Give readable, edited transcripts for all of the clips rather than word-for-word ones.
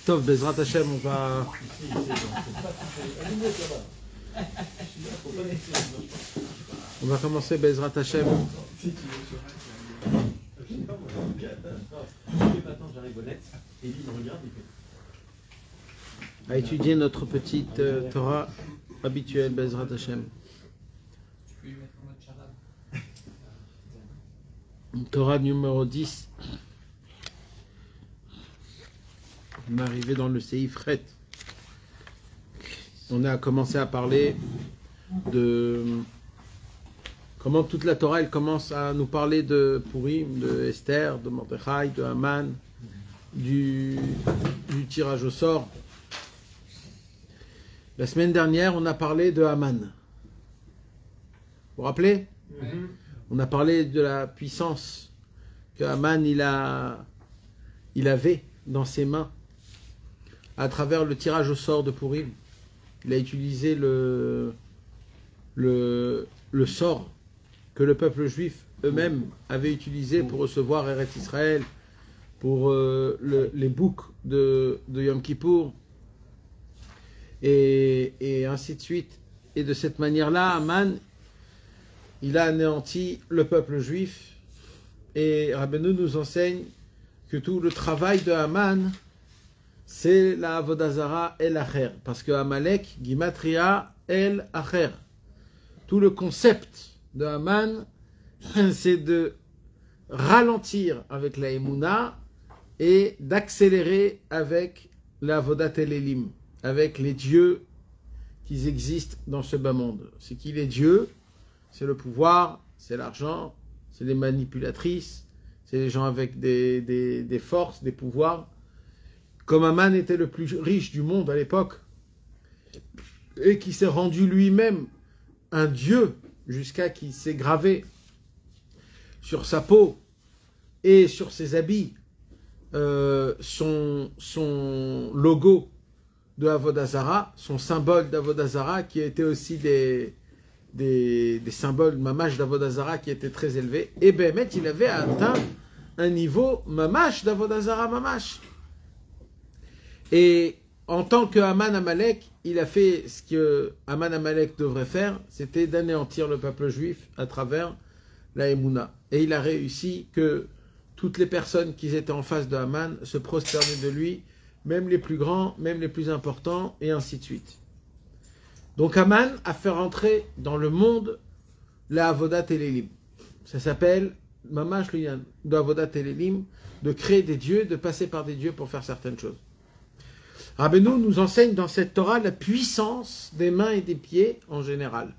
Tov, Bezrat Hashem, on va commencer Bezrat Hashem. À étudier notre petite Torah habituelle, Bezrat Hashem. Torah numéro 10. On est arrivé dans le Seif Ret. On a commencé à parler de comment toute la Torah elle commence à nous parler de Purim, de Esther, de Mordechai, de Haman, du tirage au sort. La semaine dernière, on a parlé de Haman. Vous vous rappelez? On a parlé de la puissance que Haman il avait dans ses mains à travers le tirage au sort de Purim. Il a utilisé le sort que le peuple juif eux-mêmes avait utilisé pour recevoir Eretz Israël, pour les boucs de Yom Kippour, et ainsi de suite. Et de cette manière-là, Haman, il a anéanti le peuple juif. Et Rabbeinu nous enseigne que tout le travail de Haman, c'est la Avodah Zara El Acher. Parce que Amalek, Gimatria El Acher. Tout le concept de Haman, c'est de ralentir avec la Emouna et d'accélérer avec la Avodat El Elim, avec les dieux qui existent dans ce bas monde. C'est qui les dieux? C'est le pouvoir, c'est l'argent, c'est les manipulatrices, c'est les gens avec des forces, des pouvoirs. Comme Haman était le plus riche du monde à l'époque, et qui s'est rendu lui-même un dieu, jusqu'à qu'il s'est gravé sur sa peau et sur ses habits son logo de Avodah Zara, son symbole d'Avodah Zara, qui était aussi des symboles mamash d'Avodah Zara qui étaient très élevés. Et Béhémet, il avait atteint un niveau mamash d'Avodah Zara mamash. Et en tant que Haman Amalek, il a fait ce que Haman Amalek devrait faire, c'était d'anéantir le peuple juif à travers la Emouna. Et il a réussi que toutes les personnes qui étaient en face de Haman se prosternaient de lui, même les plus grands, même les plus importants, et ainsi de suite. Donc Haman a fait rentrer dans le monde la Avodat El Elim. Ça s'appelle Mamash Liyan, de Avodat El Elim, de créer des dieux, de passer par des dieux pour faire certaines choses. Rabbeinu nous enseigne dans cette Torah la puissance des mains et des pieds en général.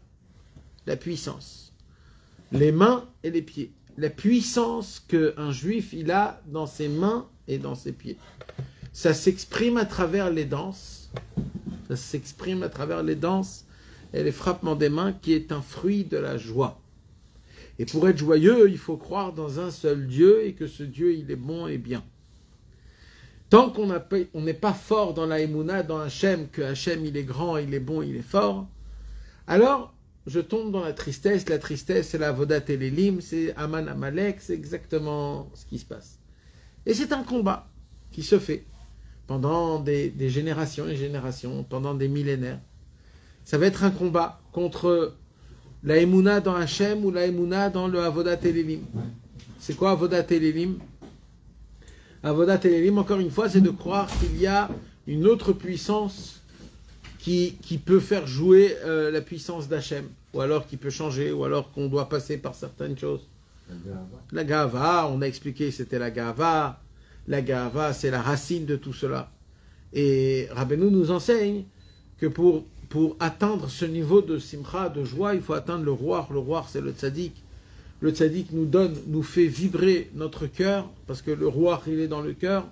La puissance. Les mains et les pieds. La puissance qu'un juif il a dans ses mains et dans ses pieds. Ça s'exprime à travers les danses. Ça s'exprime à travers les danses et les frappements des mains qui est un fruit de la joie. Et pour être joyeux, il faut croire dans un seul Dieu et que ce Dieu il est bon et bien. Tant qu'on n'est pas fort dans la Emouna, dans Hachem, que Hachem il est grand, il est bon, il est fort, alors je tombe dans la tristesse. La tristesse, c'est la Avodat El Elim, c'est Haman Amalek, c'est exactement ce qui se passe. Et c'est un combat qui se fait pendant des générations et générations, pendant des millénaires. Ça va être un combat contre la Emouna dans Hachem ou la Emouna dans le Avodat El Elim. C'est quoi Avodat El Elim? Avodat El Elim, encore une fois, c'est de croire qu'il y a une autre puissance qui peut faire jouer la puissance d'Hachem, ou alors qui peut changer, ou alors qu'on doit passer par certaines choses. La Gava, on a expliqué, c'était la Gava. La Gava, c'est la racine de tout cela. Et Rabbeinu nous enseigne que pour atteindre ce niveau de simcha, de joie, il faut atteindre le roi. Le roi, c'est le tzaddik. Le tzaddik nous fait vibrer notre cœur, parce que le roi, il est dans le cœur.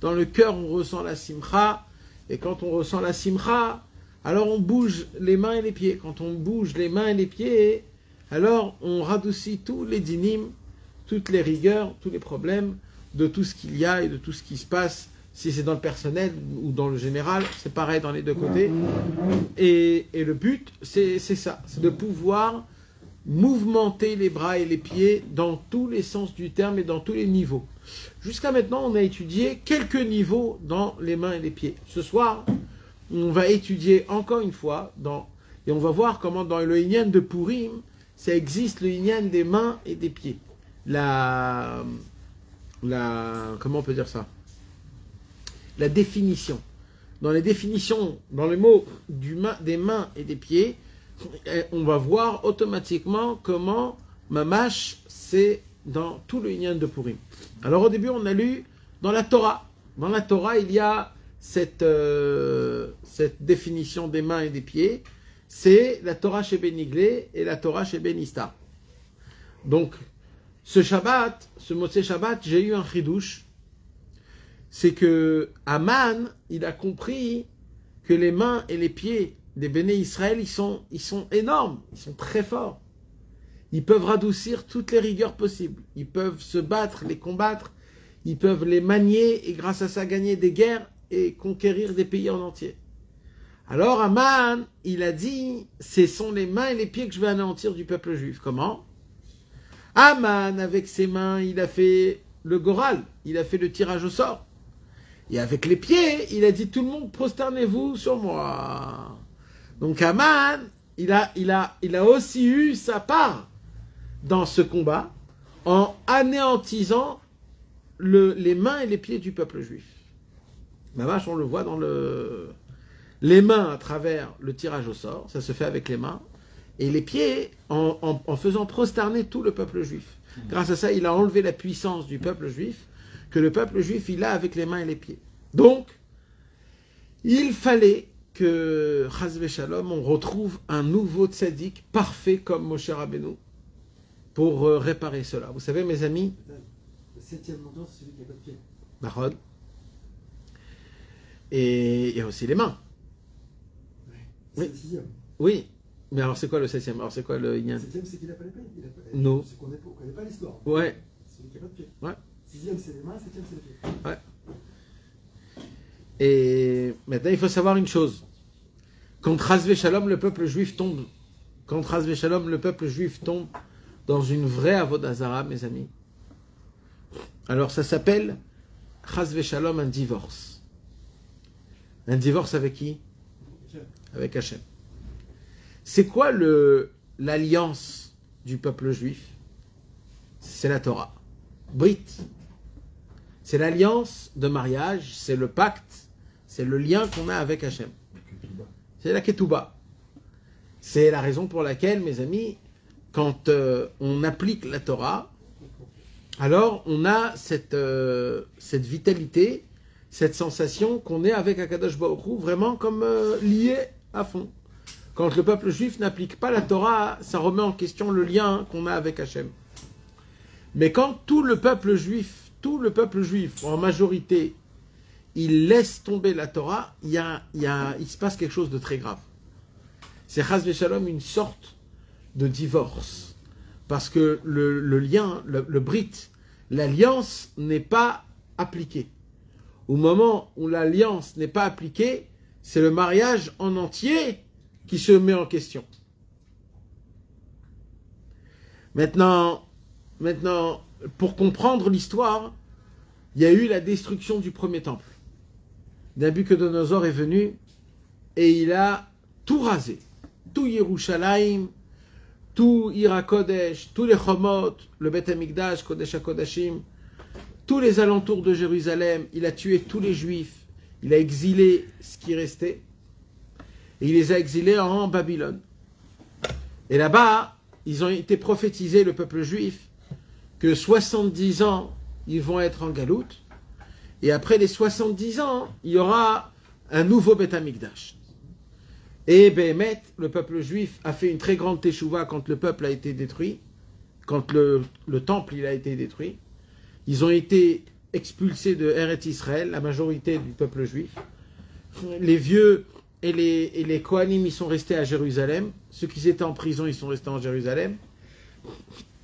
Dans le cœur, on ressent la simcha, et quand on ressent la simcha, alors on bouge les mains et les pieds. Quand on bouge les mains et les pieds, alors on radoucit tous les dynim, toutes les rigueurs, tous les problèmes, de tout ce qu'il y a et de tout ce qui se passe, si c'est dans le personnel ou dans le général, c'est pareil dans les deux côtés. Et le but, c'est ça, c'est de pouvoir mouvementer les bras et les pieds dans tous les sens du terme et dans tous les niveaux. Jusqu'à maintenant, on a étudié quelques niveaux dans les mains et les pieds. Ce soir, on va étudier encore une fois, et on va voir comment dans le Inyan de Purim, ça existe le Inyan des mains et des pieds. Comment on peut dire ça? La définition. Dans les définitions, dans les mots des mains et des pieds, on va voir automatiquement comment Mamash, c'est dans tout le Inyan de Purim. Alors au début, on a lu dans la Torah. Dans la Torah, il y a cette définition des mains et des pieds. C'est la Torah chez Beniglé et la Torah chez Benistar. Donc, ce Shabbat, ce Motzei Shabbat, j'ai eu un chidouche. C'est que Aman, il a compris que les mains et les pieds des Béné Israël, ils sont énormes, ils sont très forts. Ils peuvent radoucir toutes les rigueurs possibles. Ils peuvent se battre, les combattre. Ils peuvent les manier et grâce à ça gagner des guerres et conquérir des pays en entier. Alors Aman, il a dit, ce sont les mains et les pieds que je vais anéantir du peuple juif. Comment? Aman, avec ses mains, il a fait le goral, il a fait le tirage au sort. Et avec les pieds, il a dit, tout le monde, prosternez-vous sur moi. Donc Aman, il a aussi eu sa part dans ce combat en anéantisant les mains et les pieds du peuple juif. Ma vache, on le voit dans les mains à travers le tirage au sort, ça se fait avec les mains, et les pieds en faisant prosterner tout le peuple juif. Grâce à ça, il a enlevé la puissance du peuple juif, que le peuple juif, il a avec les mains et les pieds. Donc, il fallait que, Chas Shalom, on retrouve un nouveau tzaddik parfait comme Moshe Rabbeinu pour réparer cela. Vous savez, mes amis, le 7e mentor, c'est celui qui n'a pas de pied. Bahod. Et il y a aussi les mains. Oui. C'est le 6e. Oui. Mais alors c'est quoi le 7e? Alors c'est quoi le Inyan? Le 7e, c'est qu'il n'a pas les pieds. Non. C'est qu'on ne connaît pas l'histoire. Ouais. C'est celui qui n'a pas de pied. Ouais. 6e, c'est les mains, 7e, c'est les pieds. Ouais. Et maintenant, il faut savoir une chose. Quand Chas Shalom, le peuple juif tombe, dans une vraie avodah zara, mes amis, alors ça s'appelle Chas Shalom, un divorce. Un divorce avec qui? Avec Hachem. C'est quoi l'alliance du peuple juif? C'est la Torah. Brit. C'est l'alliance de mariage, c'est le pacte, c'est le lien qu'on a avec Hachem. C'est la ketouba. C'est la raison pour laquelle, mes amis, quand on applique la Torah, alors on a cette vitalité, cette sensation qu'on est avec Akadosh Baruch Hu, vraiment comme lié à fond. Quand le peuple juif n'applique pas la Torah, ça remet en question le lien qu'on a avec Hachem. Mais quand tout le peuple juif, en majorité, il laisse tomber la Torah, il se passe quelque chose de très grave. C'est Chas v'Shalom une sorte de divorce. Parce que le lien, le brit, l'alliance n'est pas appliquée. Au moment où l'alliance n'est pas appliquée, c'est le mariage en entier qui se met en question. Maintenant, pour comprendre l'histoire, il y a eu la destruction du premier temple. Nabuchodonosor est venu et il a tout rasé. Tout Yerushalayim, tout Ira Kodesh, tous les Chomot, le Beth Amikdash, Kodesh HaKodashim, tous les alentours de Jérusalem. Il a tué tous les Juifs. Il a exilé ce qui restait. Et il les a exilés en Babylone. Et là-bas, ils ont été prophétisés, le peuple juif, que 70 ans, ils vont être en galoute. Et après les 70 ans, il y aura un nouveau Beth Amikdash. Et Béhémet, le peuple juif, a fait une très grande teshuva quand le peuple a été détruit, quand le temple il a été détruit. Ils ont été expulsés de Eretz Israël, la majorité du peuple juif. Les vieux et les Kohanim, ils sont restés à Jérusalem. Ceux qui étaient en prison, ils sont restés en Jérusalem.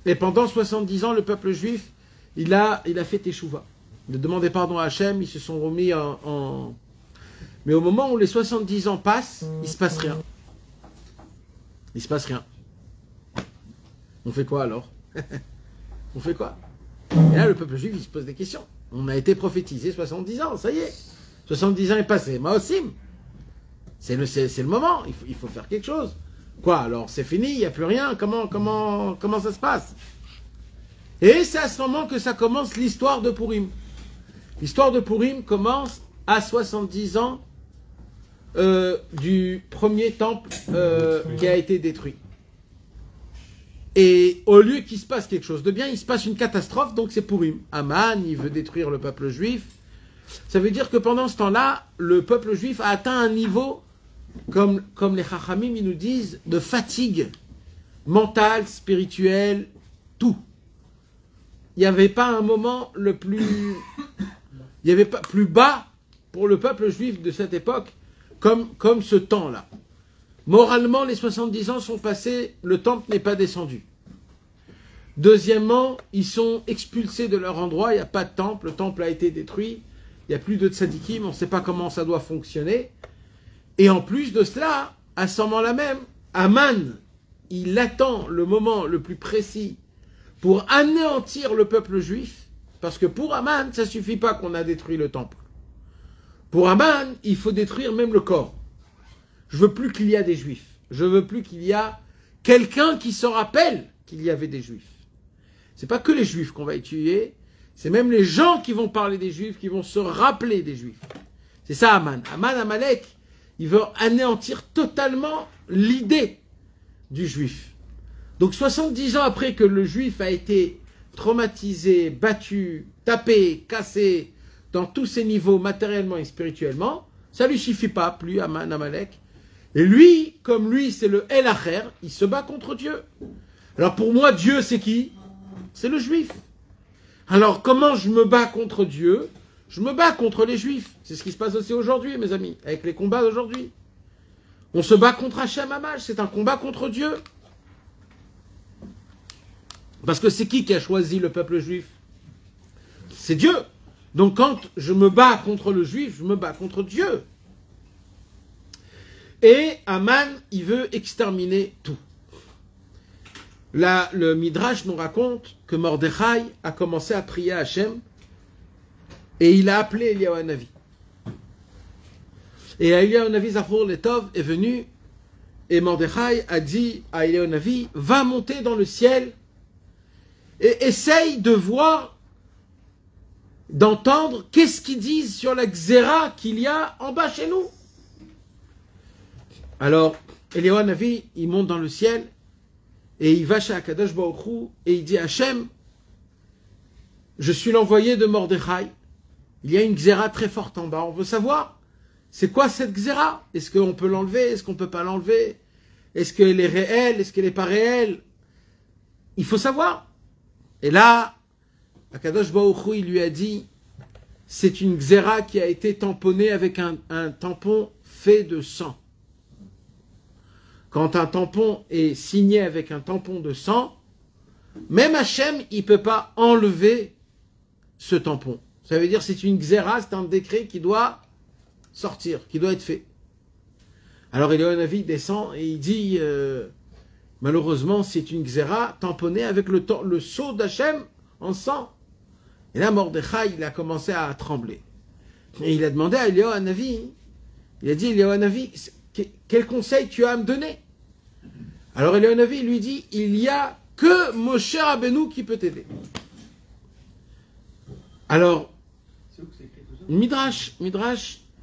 Et pendant 70 ans, le peuple juif, il a fait teshuva. Il a demandé pardon à Hachem, ils se sont remis en... Mais au moment où les 70 ans passent, il ne se passe rien. Il ne se passe rien. On fait quoi alors? On fait quoi? Et là, le peuple juif, il se pose des questions. On a été prophétisé 70 ans, ça y est. 70 ans est passé. Maosim. C'est le moment. Il faut faire quelque chose. Quoi, alors, c'est fini, il n'y a plus rien. Comment ça se passe? Et c'est à ce moment que ça commence l'histoire de Purim. L'histoire de Purim commence à 70 ans du premier temple qui a été détruit. Et au lieu qu'il se passe quelque chose de bien, il se passe une catastrophe, donc c'est Purim. Aman, il veut détruire le peuple juif. Ça veut dire que pendant ce temps-là, le peuple juif a atteint un niveau, comme les Chachamim ils nous disent, de fatigue mentale, spirituelle, tout. Il n'y avait pas un moment le plus... Il n'y avait pas plus bas pour le peuple juif de cette époque comme ce temps-là. Moralement, les 70 ans sont passés, le temple n'est pas descendu. Deuxièmement, ils sont expulsés de leur endroit, il n'y a pas de temple, le temple a été détruit, il n'y a plus de tzadikim, on ne sait pas comment ça doit fonctionner. Et en plus de cela, à ce moment-là même, Aman, il attend le moment le plus précis pour anéantir le peuple juif, parce que pour Aman, ça ne suffit pas qu'on a détruit le temple. Pour Aman, il faut détruire même le corps. Je veux plus qu'il y ait des juifs. Je veux plus qu'il y ait quelqu'un qui se rappelle qu'il y avait des juifs. C'est pas que les juifs qu'on va tuer, c'est même les gens qui vont parler des juifs, qui vont se rappeler des juifs. C'est ça Aman. Aman Amalek, il veut anéantir totalement l'idée du juif. Donc 70 ans après que le juif a été traumatisé, battu, tapé, cassé, dans tous ses niveaux matériellement et spirituellement, ça lui suffit pas plus Aman Amalek. Et lui, comme lui, c'est le El Acher, il se bat contre Dieu. Alors pour moi, Dieu, c'est qui? C'est le juif. Alors comment je me bats contre Dieu? Je me bats contre les juifs. C'est ce qui se passe aussi aujourd'hui, mes amis, avec les combats d'aujourd'hui. On se bat contre Hachem Hamaj, c'est un combat contre Dieu. Parce que c'est qui a choisi le peuple juif? C'est Dieu. Donc quand je me bats contre le juif, je me bats contre Dieu. Et Aman, il veut exterminer tout. Là, le Midrash nous raconte que Mordechai a commencé à prier à Hachem et il a appelé Eliyahu Hanavi. Et Eliyahu Hanavi, Zachor Letov, est venu et Mordechai a dit à Eliyahu Hanavi, va monter dans le ciel et essaye de voir, d'entendre qu'est-ce qu'ils disent sur la xéra qu'il y a en bas chez nous. Alors, Eliyahu Hanavi, il monte dans le ciel et il va chez Akadosh Baruch Hu et il dit à Hachem, je suis l'envoyé de Mordechai, il y a une xéra très forte en bas, on veut savoir, c'est quoi cette xéra? Est-ce qu'on peut l'enlever? Est-ce qu'on ne peut pas l'enlever? Est-ce qu'elle est réelle? Est-ce qu'elle n'est pas réelle? Il faut savoir. Et là, Akadosh Baruch Hu, il lui a dit, c'est une xéra qui a été tamponnée avec un tampon fait de sang. Quand un tampon est signé avec un tampon de sang, même Hachem, il ne peut pas enlever ce tampon. Ça veut dire que c'est une xéra, c'est un décret qui doit sortir, qui doit être fait. Alors Eliyahu Hanavi descend et il dit, malheureusement, c'est une xéra tamponnée avec le sceau d'Hachem en sang. Et là, Mordechai, il a commencé à trembler. Et il a demandé à Eliyahu Hanavi, il a dit, Eliyahu Hanavi, quel conseil tu as à me donner? Alors Eliyahu Hanavi lui dit, il n'y a que Moshe Rabbeinu qui peut t'aider. Alors, Midrash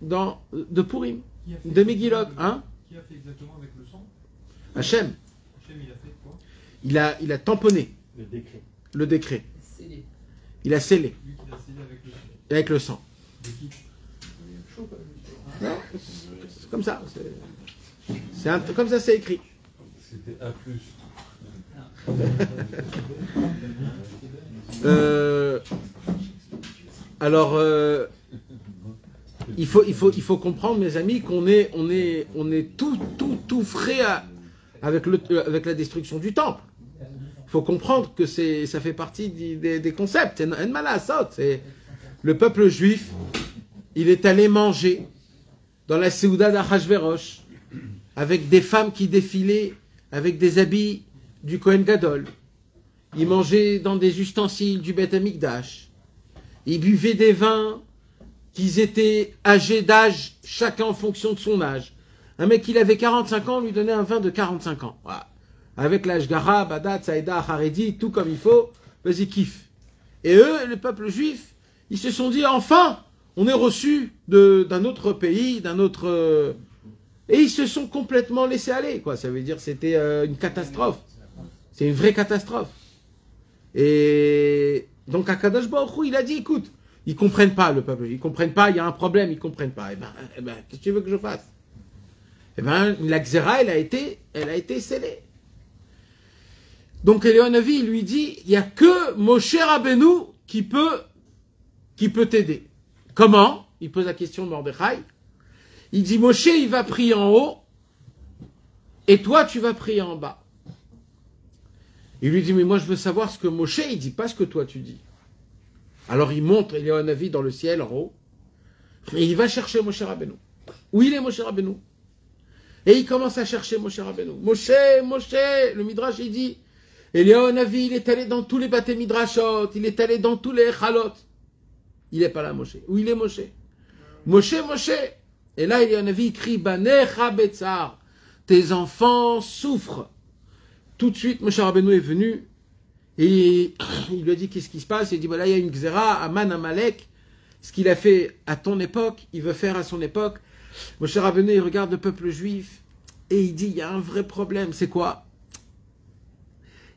de Purim, de Megillot, hein? Qui a fait exactement avec le sang? Hachem. Hachem, il a fait quoi? Il a tamponné le décret. Scellé. Il a scellé Lui qui l'a scellé avec le sang. avec le sang. De qui? Non, c'est comme ça. Comme ça, c'est écrit. C'était A+. Alors, il faut comprendre, mes amis, qu'on est tout frais avec la destruction du temple. Il faut comprendre que ça fait partie des concepts. C'est le peuple juif, il est allé manger dans la Séouda d'Achashverosh avec des femmes qui défilaient avec des habits du Kohen Gadol. ils mangeaient dans des ustensiles du Beth Amikdash, ils buvaient des vins qu'ils étaient âgés d'âge, chacun en fonction de son âge. Un mec, il avait 45 ans, on lui donnait un vin de 45 ans. Voilà. Avec l'Ashgara, Badat, Saïda, Haredi, tout comme il faut, vas-y, kiffe. Et eux, le peuple juif, ils se sont dit, enfin, on est reçu d'un autre pays, d'un autre... Et ils se sont complètement laissés aller, quoi. Ça veut dire que c'était une catastrophe. C'est une vraie catastrophe. Et donc, Akadosh Baruch Hu, il a dit, écoute, ils comprennent pas, le peuple. Ils comprennent pas, il y a un problème, ils comprennent pas. Eh ben, qu'est-ce que tu veux que je fasse? Eh ben, la Xéra, elle a été scellée. Donc, Eliyahu lui dit, il n'y a que Moshe Rabbeinu qui peut t'aider. Comment? Il pose la question de Mordechai. Il dit, Moshe, il va prier en haut, et toi, tu vas prier en bas. Il lui dit, mais moi, je veux savoir ce que Moshe, il dit pas ce que toi, tu dis. Alors, il montre Eliyahu dans le ciel, en haut, et il va chercher Moshe Rabbeinu. Où il est, Moshe Rabbeinu? Et il commence à chercher Moshe Rabbeinu. Moshe, le Midrash, il dit, Eliyahu Navi, il est allé dans tous les bâtés Midrashot, il est allé dans tous les Chalot. Il n'est pas là, Moshe. Où il est, Moshe? Moshe. Et là, Eliyahu Navi crie, Banecha Betzar, tes enfants souffrent. Tout de suite, Moshe Rabbeinu est venu, et il lui a dit, qu'est-ce qui se passe? Il a dit, voilà, il y a une Xéra, Aman Amalek, ce qu'il a fait à ton époque, il veut faire à son époque. Moshe Rabbeinu, il regarde le peuple juif, et il dit, il y a un vrai problème, c'est quoi?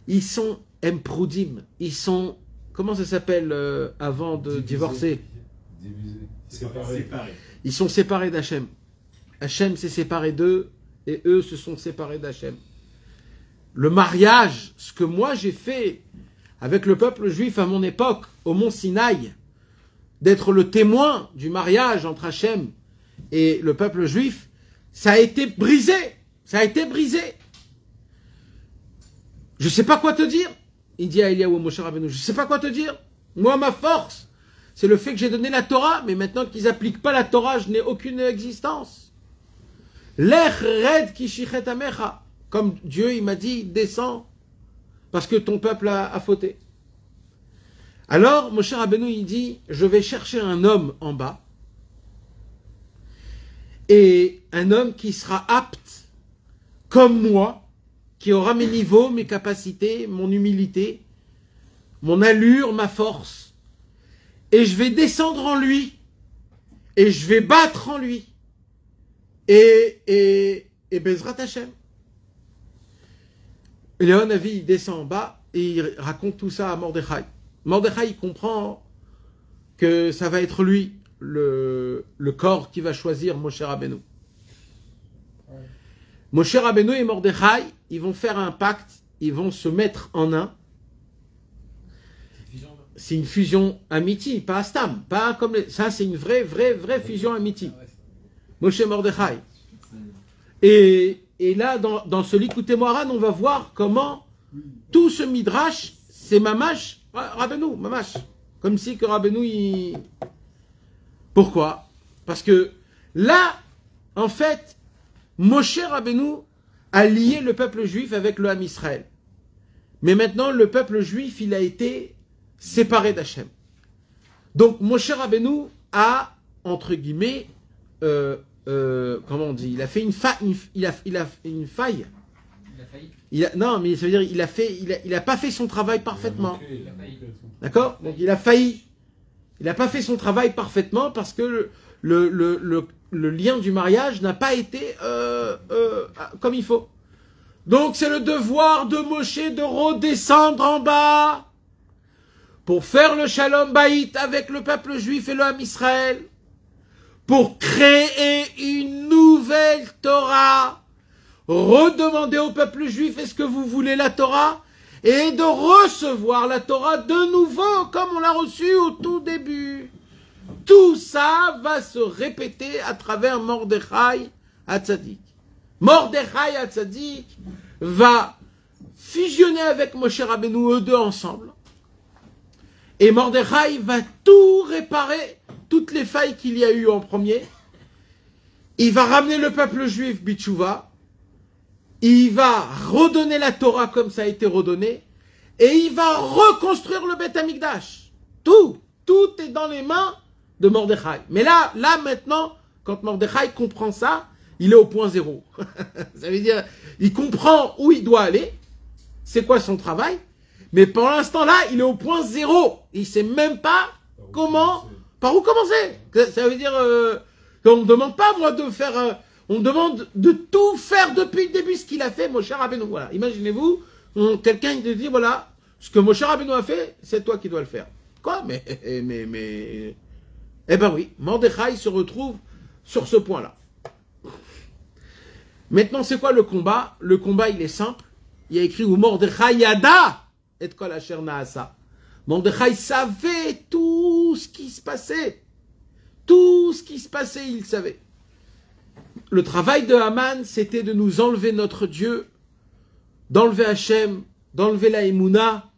Ils sont emproudim, ils sont, comment ça s'appelle avant de divorcer? Séparés. Ils sont séparés d'Hachem. Hachem s'est séparé d'eux, et eux se sont séparés d'Hachem. Le mariage, ce que moi j'ai fait avec le peuple juif à mon époque, au mont Sinaï, d'être le témoin du mariage entre Hachem et le peuple juif, ça a été brisé. Ça a été brisé. Je ne sais pas quoi te dire. Il dit à Eliyahu Moshe Rabbeinu, je ne sais pas quoi te dire. Moi, ma force, c'est le fait que j'ai donné la Torah, mais maintenant qu'ils n'appliquent pas la Torah, je n'ai aucune existence. Lech red kishichet amecha. Comme Dieu, il m'a dit, descends, parce que ton peuple a fauté. Alors, Moshe Rabbeinu, il dit, je vais chercher un homme en bas, et un homme qui sera apte, comme moi, qui aura mes niveaux, mes capacités, mon humilité, mon allure, ma force, et je vais descendre en lui, et je vais battre en lui, et Bezrat Hashem. Eliyahu Navi, il descend en bas et il raconte tout ça à Mordechai. Mordechai, il comprend que ça va être lui, le corps qui va choisir Moshe Rabbeinu. Moshe Rabbeinu et Mordechai, ils vont faire un pacte, ils vont se mettre en un. C'est une fusion amitié, pas Astam, pas comme ça, c'est une vraie fusion amitié. Moshe Mordechai. Et là, dans ce Likutei Moharan, on va voir comment tout ce midrash, c'est Mamash, Rabbeinu, Mamash. Comme si que Rabbeinu, il... Pourquoi? Parce que là, en fait, Moshe Rabbeinu a lié le peuple juif avec le Ham Israël. Mais maintenant, le peuple juif, il a été séparé d'Hachem. Donc, Moshe Rabbeinu a, entre guillemets, comment on dit? Il a fait une faille. Il a une faille. Il a failli. Non, mais ça veut dire il a pas fait son travail parfaitement. D'accord? Donc il a failli. Il n'a pas fait son travail parfaitement parce que le lien du mariage n'a pas été comme il faut. Donc c'est le devoir de Moshe de redescendre en bas pour faire le Shalom Bayit avec le peuple juif et le Ham Israël, pour créer une nouvelle Torah, redemander au peuple juif, est-ce que vous voulez la Torah? Et de recevoir la Torah de nouveau, comme on l'a reçue au tout début. Tout ça va se répéter à travers Mordechai Hatzadik. Mordechai Hatzadik va fusionner avec Moshe Rabbeinu, eux deux ensemble. Et Mordechai va tout réparer, toutes les failles qu'il y a eu en premier. Il va ramener le peuple juif Bitchouva. Il va redonner la Torah comme ça a été redonné. et il va reconstruire le Beth Amikdash. Tout est dans les mains de Mordechai. Mais là maintenant, quand Mordechai comprend ça, il est au point zéro. Ça veut dire, il comprend où il doit aller, c'est quoi son travail, mais pour l'instant là, il est au point zéro. Il sait même pas par où commencer. Ça veut dire, on ne demande pas moi de faire, on demande de tout faire depuis le début ce qu'il a fait, Moshe Rabbeinu. Voilà, imaginez-vous, quelqu'un il te dit voilà, ce que Moshe Rabbeinu a fait, c'est toi qui dois le faire. Quoi? Mais, eh ben oui, Mordechai se retrouve sur ce point-là. Maintenant, c'est quoi le combat? Le combat, il est simple. Il y a écrit où Mordechai yada et kol asher naasa. Mordechai savait tout ce qui se passait. Tout ce qui se passait, il savait. Le travail de Haman, c'était de nous enlever notre Dieu, d'enlever Hachem, d'enlever la Emouna,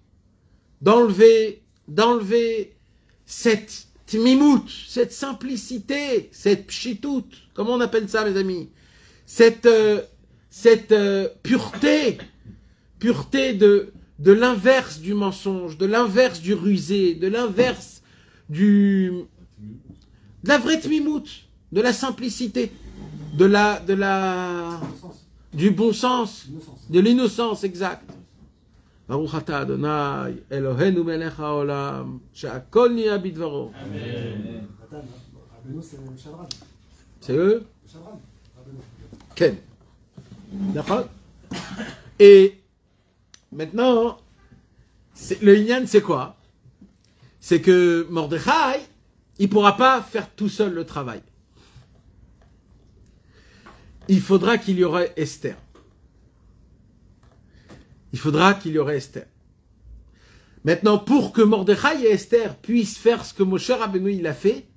d'enlever cette tmimout, cette simplicité, cette pshitout, comment on appelle ça, mes amis? Cette pureté de l'inverse du mensonge, de l'inverse du rusé, de l'inverse de la vraie tmimout, de la simplicité, du bon sens, de l'innocence, exact. Baruch atah Adonai, Eloheinu melech haolam, she'akol niya bidvaro. Amen. Rabbeinu, c'est Chavran. C'est eux? Chavran, Rabbeinu. Ken. D'accord? Et maintenant, le Inyan, c'est quoi? C'est que Mordechai, il ne pourra pas faire tout seul le travail. Il faudra qu'il y aurait Esther. Il faudra qu'il y aurait Esther. Maintenant, pour que Mordechai et Esther puissent faire ce que Moshe Rabbeinu il a fait,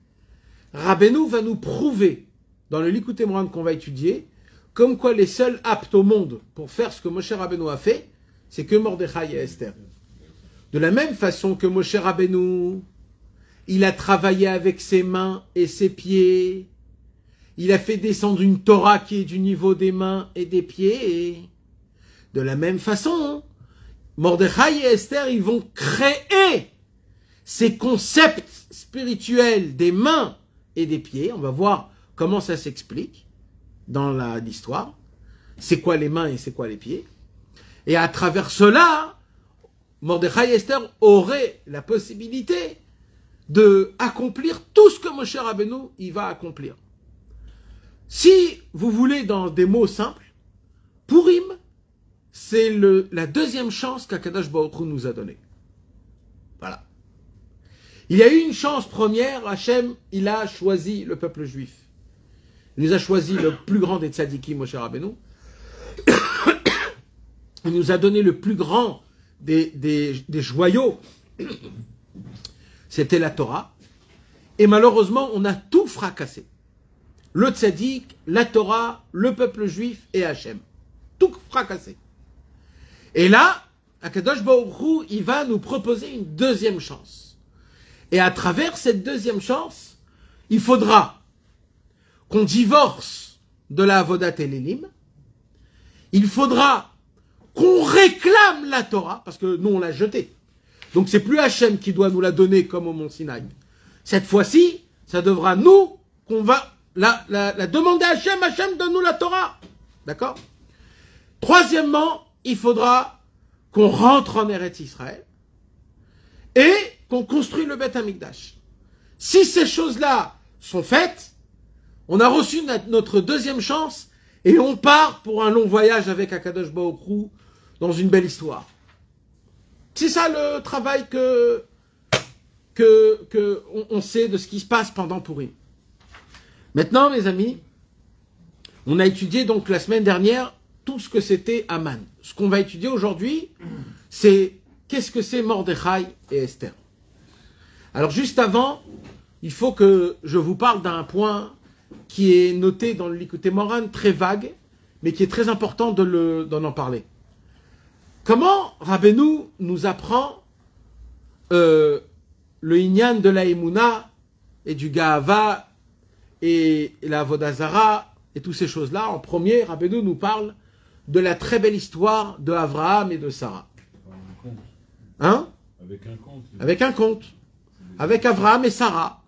Rabbeinu va nous prouver, dans le Likutei Moharan qu'on va étudier, comme quoi les seuls aptes au monde pour faire ce que Moshe Rabbeinu a fait, c'est que Mordechai et Esther. De la même façon que Moshe Rabbeinu, il a travaillé avec ses mains et ses pieds, il a fait descendre une Torah qui est du niveau des mains et des pieds, et de la même façon, Mordechai et Esther, ils vont créer ces concepts spirituels des mains et des pieds. On va voir comment ça s'explique dans l'histoire. C'est quoi les mains et c'est quoi les pieds. Et à travers cela, Mordechai et Esther auraient la possibilité de accomplir tout ce que Moshe Rabbeinu il va accomplir. Si vous voulez dans des mots simples, Purim, c'est la deuxième chance qu'Akadosh Baruch Hu nous a donnée. Voilà. Il y a eu une chance première, Hachem, il a choisi le peuple juif. Il nous a choisi le plus grand des tzadikim, Moshe Rabbeinu. Il nous a donné le plus grand des joyaux. C'était la Torah. Et malheureusement, on a tout fracassé. Le tzadik, la Torah, le peuple juif et Hachem. Tout fracassé. Et là, Akadosh Baruch Hu, il va nous proposer une deuxième chance. Et à travers cette deuxième chance, il faudra qu'on divorce de la Avodat Elelim. Il faudra qu'on réclame la Torah, parce que nous on l'a jetée. Donc c'est plus Hachem qui doit nous la donner comme au Mont Sinaï. Cette fois-ci, ça devra nous qu'on va la demander à Hachem. Hachem, donne-nous la Torah. D'accord? Troisièmement, il faudra qu'on rentre en Eretz Israël et qu'on construit le Beth Amikdash. Si ces choses-là sont faites, on a reçu notre deuxième chance et on part pour un long voyage avec Akadosh Baruch Hu dans une belle histoire. C'est ça le travail on sait de ce qui se passe pendant Purim. Maintenant, mes amis, on a étudié donc la semaine dernière tout ce que c'était Haman. Ce qu'on va étudier aujourd'hui, c'est qu'est-ce que c'est Mordechai et Esther. Alors juste avant, il faut que je vous parle d'un point qui est noté dans le Likutei Moharan, très vague, mais qui est très important d'en en parler. Comment Rabbeinu nous apprend le Inyan de la Emouna et du Gahava et la Vodazara et toutes ces choses-là. En premier, Rabbeinu nous parle de la très belle histoire de Abraham et de Sarah. Hein? Avec un compte. Avec un compte. Avec Abraham et Sarah.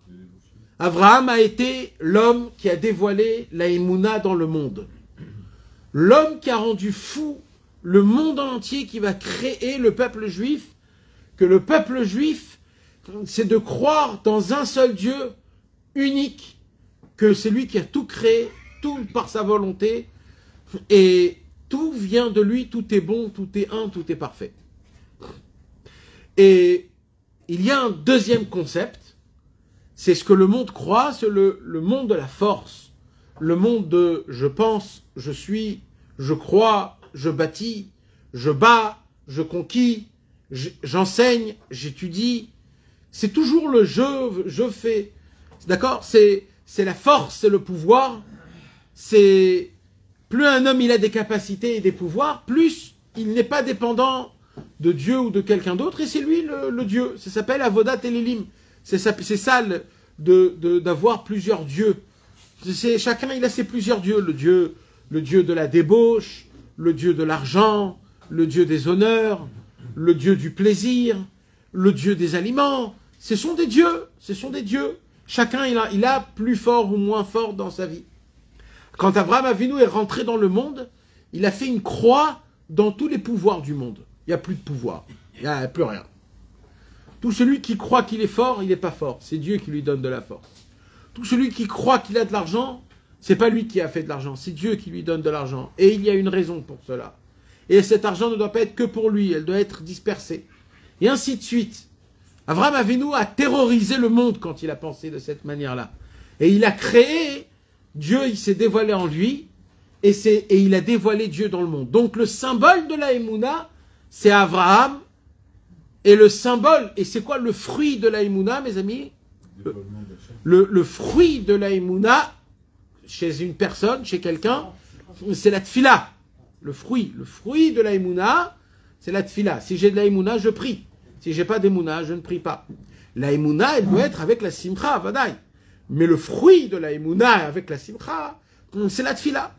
Abraham a été l'homme qui a dévoilé la Emouna dans le monde. L'homme qui a rendu fou le monde entier, qui va créer le peuple juif, que le peuple juif, c'est de croire dans un seul Dieu unique, que c'est lui qui a tout créé, tout par sa volonté, et tout vient de lui, tout est bon, tout est un, tout est parfait. Et il y a un deuxième concept, c'est ce que le monde croit, c'est le monde de la force, le monde de je pense, je suis, je crois, je bâtis, je bats, je conquis, j'enseigne, j'étudie. C'est toujours le je fais. D'accord? C'est la force, c'est le pouvoir. C'est plus un homme il a des capacités et des pouvoirs, plus il n'est pas dépendant de Dieu ou de quelqu'un d'autre, et c'est lui le Dieu. Ça s'appelle Avodat Elelim. C'est ça d'avoir plusieurs dieux. Chacun il a ses plusieurs dieux. Le dieu de la débauche, le dieu de l'argent, le dieu des honneurs, le dieu du plaisir, le dieu des aliments. Ce sont des dieux. Chacun il a plus fort ou moins fort dans sa vie. Quand Abraham Avinu est rentré dans le monde, il a fait une croix dans tous les pouvoirs du monde. Il n'y a plus de pouvoir. Il n'y a plus rien. Tout celui qui croit qu'il est fort, il n'est pas fort. C'est Dieu qui lui donne de la force. Tout celui qui croit qu'il a de l'argent, c'est pas lui qui a fait de l'argent, c'est Dieu qui lui donne de l'argent. Et il y a une raison pour cela. Et cet argent ne doit pas être que pour lui, elle doit être dispersée. Et ainsi de suite. Abraham Avinu a terrorisé le monde quand il a pensé de cette manière-là. Et il a créé, Dieu il s'est dévoilé en lui, et il a dévoilé Dieu dans le monde. Donc le symbole de la Emouna, c'est Abraham, et le symbole, et c'est quoi le fruit de la Emouna, mes amis? Le fruit de la Emouna, chez une personne, chez quelqu'un, c'est la tfila. Le fruit de la Emouna, c'est la tfila. Si j'ai de la Emouna, je prie. Si j'ai pas d'Emouna, je ne prie pas. La Emouna, elle doit être avec la simcha, vadaï. Mais le fruit de la Emouna avec la simcha, c'est la tfila.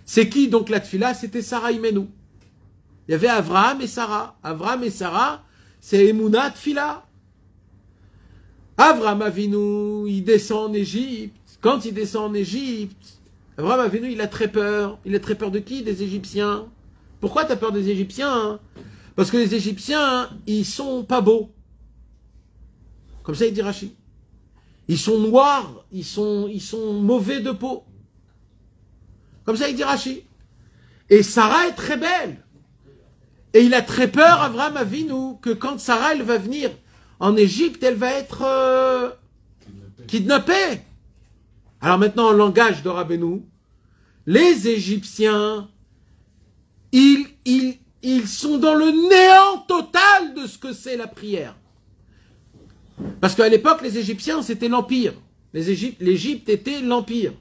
C'est qui donc la tfila? C'était Sarah Imenu. Il y avait Abraham et Sarah. Abraham et Sarah, c'est Emouna tfila. Abraham Avinu, il descend en Égypte. Quand il descend en Égypte, Abraham Avinu, il a très peur. Il a très peur de qui? Des Égyptiens. Pourquoi tu as peur des Égyptiens? Parce que les Égyptiens, ils sont pas beaux. Comme ça, il dit Rashi. Ils sont noirs, ils sont mauvais de peau. Comme ça, il dit Rashi. Et Sarah est très belle. Et il a très peur, Abraham Avinu, que quand Sarah, elle va venir en Égypte, elle va être kidnappée. Alors maintenant, en langage de Rabbeinu, les Égyptiens, ils sont dans le néant total de ce que c'est la prière. Parce qu'à l'époque, les Égyptiens, c'était l'Empire. L'Égypte était l'Empire.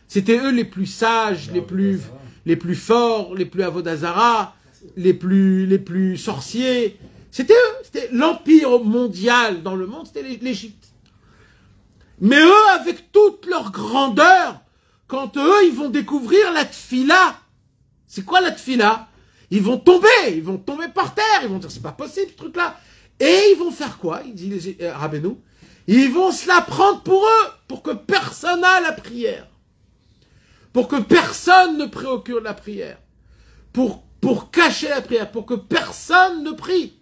C'était eux les plus sages, les plus forts, les plus avodazara, les plus sorciers. C'était eux. C'était l'Empire mondial dans le monde, c'était l'Égypte. Mais eux, avec toute leur grandeur, quand eux, ils vont découvrir la tfila. C'est quoi la tfila? Ils vont tomber par terre, ils vont dire c'est pas possible ce truc-là. Et ils vont faire quoi? Il dit Rabbeinu, ils vont se la prendre pour eux, pour que personne n'a la prière. Pour que personne ne préoccupe la prière. Pour cacher la prière, pour que personne ne prie.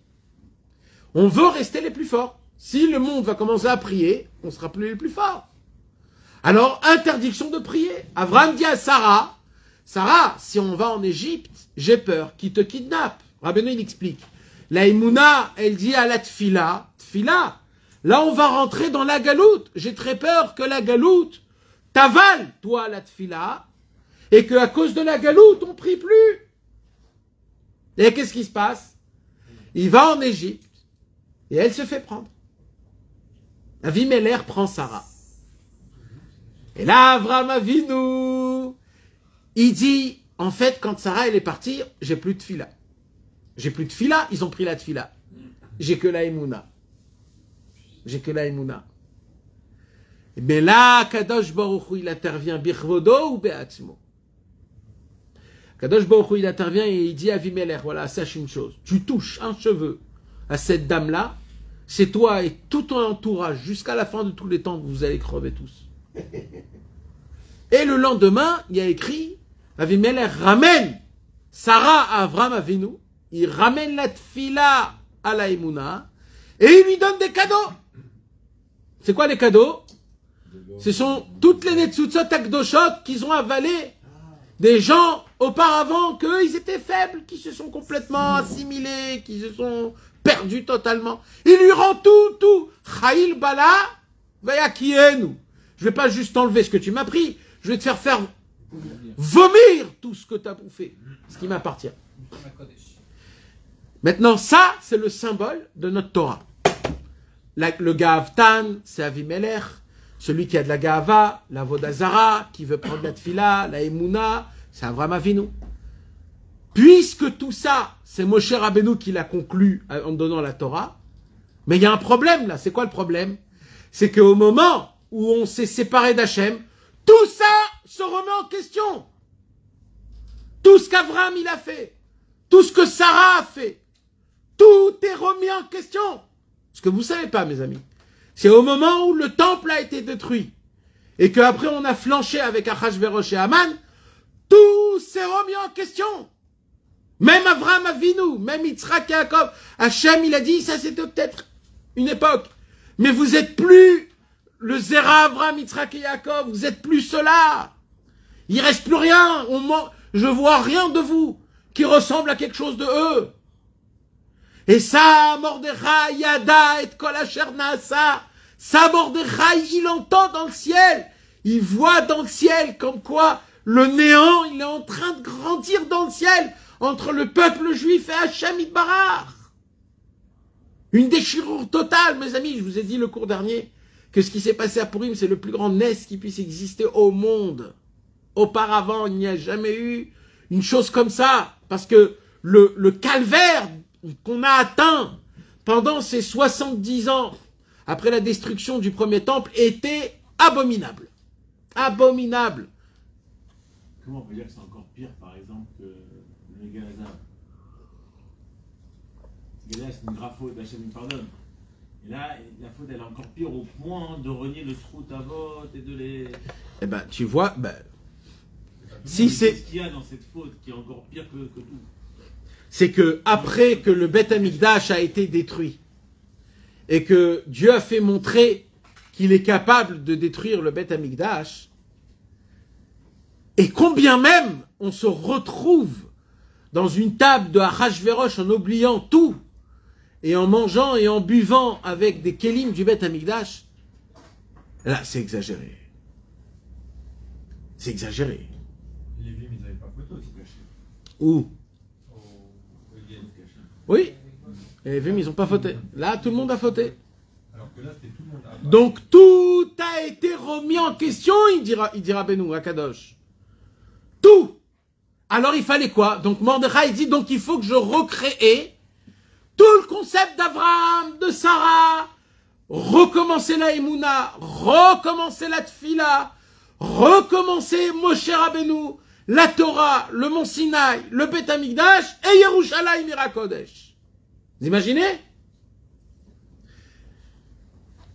On veut rester les plus forts. Si le monde va commencer à prier, on sera plus les plus forts. Alors, interdiction de prier. Abraham dit à Sarah, Sarah, si on va en Égypte, j'ai peur qu'ils te kidnappent. Rabbeinu, il explique. La Emouna, elle dit à la tfila, là on va rentrer dans la galoute. J'ai très peur que la galoute t'avale, toi, la tfila, et qu'à cause de la galoute, on prie plus. Et qu'est-ce qui se passe? Il va en Égypte, et elle se fait prendre. Avimelech prend Sarah. Et là, Abraham Avinu, il dit, en fait, quand Sarah elle est partie, j'ai plus de tfila. J'ai plus de tfila, ils ont pris la tfila. J'ai que la Emouna. Mais là, Kadosh Baruch Hu, il intervient, Birvodo ou Be'atzmo. Kadosh Baruch Hu, il intervient et il dit à Avimelech, voilà, sache une chose, tu touches un cheveu à cette dame-là, c'est toi et tout ton entourage, jusqu'à la fin de tous les temps, que vous allez crever tous. Et le lendemain, il y a écrit, Avimelech ramène Sarah à Avram Avinu, il ramène la tfila à la Emouna, et il lui donne des cadeaux. C'est quoi les cadeaux? Ce sont toutes les Netzutzot Akdoshot qu'ils ont avalées des gens auparavant qu'eux, ils étaient faibles, qui se sont complètement assimilés, qui se sont perdus totalement. Il lui rend tout. Chaïl Bala, Vayakienu. Je vais pas juste enlever ce que tu m'as pris, je vais te faire vomir tout ce que tu as bouffé, ce qui m'appartient. Maintenant, ça, c'est le symbole de notre Torah. Le Gaavtan, c'est Avimelech. Celui qui a de la Gaava, la Vodazara, qui veut prendre la Tfila, la Emouna, c'est Avram Avinu. Puisque tout ça, c'est Moshe Rabbeinu qui l'a conclu en donnant la Torah, mais il y a un problème là. C'est quoi le problème? C'est qu'au moment où on s'est séparé d'Hachem, tout ça se remet en question. Tout ce qu'Avram il a fait, tout ce que Sarah a fait, tout est remis en question. Ce que vous ne savez pas, mes amis, c'est au moment où le temple a été détruit et qu'après on a flanché avec Achashverosh et Haman, tout s'est remis en question. Même Avraham Avinu, même Yitzhak et Yaakov, Hachem il a dit, ça c'était peut-être une époque, mais vous êtes plus le Zera Avraham, Yitzhak et Yaakov, vous êtes plus cela. Il reste plus rien, je vois rien de vous qui ressemble à quelque chose de eux. Et ça, Mordechai, Yada, et Kol Asher Naasa, ça, Mordechai, il entend dans le ciel, il voit dans le ciel comme quoi le néant, il est en train de grandir dans le ciel entre le peuple juif et Hachem Yitbarach. Une déchirure totale, mes amis. Je vous ai dit le cours dernier que ce qui s'est passé à Purim, c'est le plus grand ness qui puisse exister au monde. Auparavant, il n'y a jamais eu une chose comme ça, parce que le calvaire qu'on a atteint pendant ces 70 ans après la destruction du premier temple était abominable. Abominable. Comment on peut dire que c'est encore pire, par exemple, que le Gaza? Gaza, c'est une grave faute, Hachem nous pardonne. Et là, la faute, elle est encore pire au point de renier le Srout Avot et de les... Eh ben, tu vois, si c'est... Qu'est-ce qu'il y a dans cette faute qui est encore pire que tout? C'est que après que le Beth Amikdash a été détruit et que Dieu a fait montrer qu'il est capable de détruire le Beth Amikdash, et combien même on se retrouve dans une table de Achashverosh en oubliant tout et en mangeant et en buvant avec des kélim du Beth Amikdash, là c'est exagéré. C'est exagéré. Les Lévites, ils n'avaient pas photo, c'est caché. Où? Au Oui. Les Lévites, ils n'ont pas fauté. Là, tout le monde a fauté. Alors que là, c'était tout le monde. Donc tout a été remis en question, il dira Benou, à Kadosh. Tout. Alors il fallait quoi? Donc Mordechai dit, donc il faut que je recrée tout le concept d'Abraham, de Sarah, recommencer la Emouna, recommencer la Tfila, recommencer Moshe Rabbeinu, la Torah, le Mont Sinaï, le Beth Amikdash et Yerushalayim Irakodesh. Vous imaginez?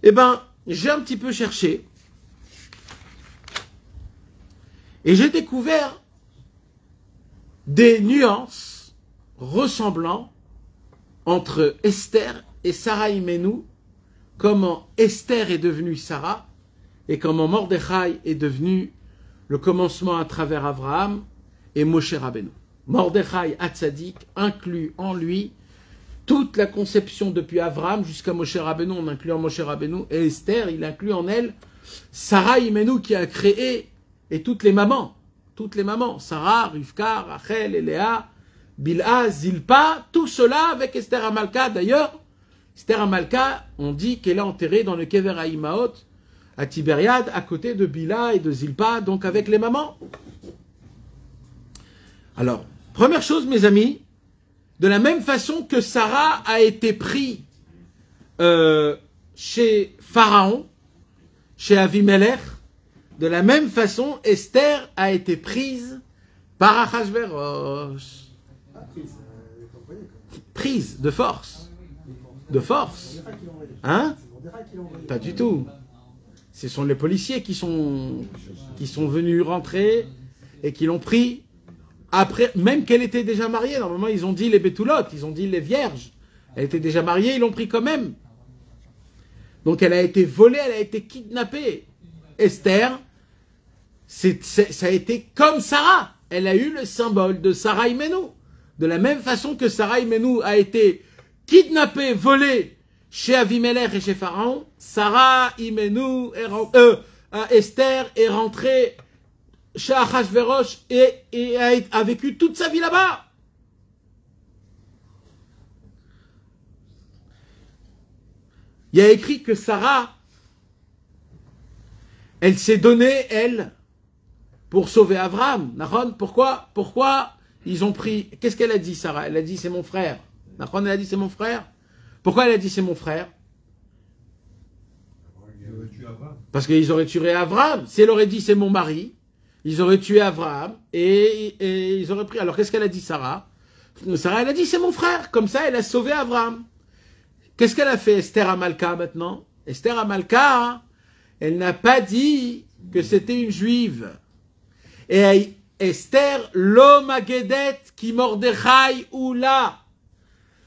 Eh ben, j'ai un petit peu cherché et j'ai découvert des nuances ressemblant entre Esther et Sarah Imenu, comment Esther est devenue Sarah et comment Mordechai est devenu le commencement à travers Abraham et Moshe Rabbeinu. Mordechai Hatzadik inclut en lui toute la conception depuis Abraham jusqu'à Moshe Rabbeinu, on inclut en Moshe Rabbeinu, et Esther, il inclut en elle Sarah Imenu qui a créé, et toutes les mamans, Sarah, Rivka, Rachel, Léa, Bilha, Zilpa, tout cela avec Esther Amalka. D'ailleurs, Esther Amalka, on dit qu'elle est enterrée dans le Kever Haïmaot, à Tibériade, à côté de Bilha et de Zilpa, donc avec les mamans. Alors, première chose, mes amis, de la même façon que Sarah a été prise chez Pharaon, chez Avimelech, de la même façon, Esther a été prise par Achashverosh. Prise de force. de force. Hein? Pas du tout. Ce sont les policiers qui sont venus rentrer et qui l'ont pris après, même qu'elle était déjà mariée. Normalement, ils ont dit les bétoulottes, ils ont dit les vierges. Elle était déjà mariée, ils l'ont pris quand même. Donc elle a été volée, elle a été kidnappée. Esther, ça a été comme Sarah. Elle a eu le symbole de Sarah Imenu. De la même façon que Sarah Imenu a été kidnappée, volée chez Avimelech et chez Pharaon, Sarah Imenu, Esther est rentrée chez Achashverosh et a vécu toute sa vie là-bas. Il y a écrit que Sarah, elle s'est donnée, elle, pour sauver Abraham. Nahon, pourquoi ils ont pris... Qu'est-ce qu'elle a dit, Sarah? Elle a dit, c'est mon frère. Nahon, elle a dit, c'est mon frère. Pourquoi elle a dit, c'est mon frère? Parce qu'ils auraient tué Abraham. Si elle aurait dit, c'est mon mari, ils auraient tué Abraham et ils auraient pris... Alors, qu'est-ce qu'elle a dit, Sarah? Sarah, elle a dit, c'est mon frère. Comme ça, elle a sauvé Abraham. Qu'est-ce qu'elle a fait, Esther Amalka, maintenant? Esther Amalka, elle n'a pas dit que c'était une juive. Et Esther, l'homme à Guédet, qui Mordechai ou là.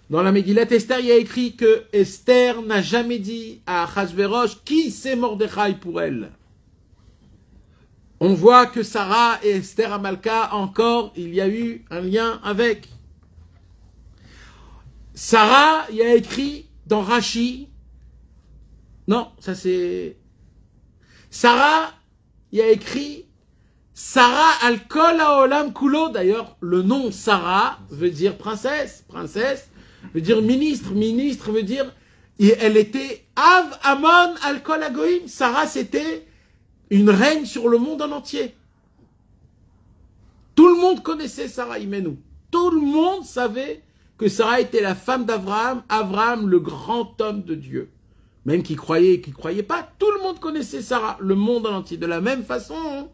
Dans la Megillat Esther, il y a écrit que Esther n'a jamais dit à Achashverosh qui c'est Mordechai pour elle. On voit que Sarah et Esther Amalka, encore, il y a eu un lien avec. Sarah, il y a écrit dans Rashi, non, ça c'est... Sarah, il y a écrit Sarah al-Kol ha'olam kulo. D'ailleurs, le nom Sarah veut dire princesse. Princesse veut dire ministre. Ministre veut dire... Et elle était Av Amon al-Kol hagoyim. Sarah, c'était une reine sur le monde en entier. Tout le monde connaissait Sarah Imenu. Tout le monde savait que Sarah était la femme d'Abraham, Abraham, le grand homme de Dieu. Même qui croyait, qui croyait pas, tout le monde connaissait Sarah, le monde entier. De la même façon,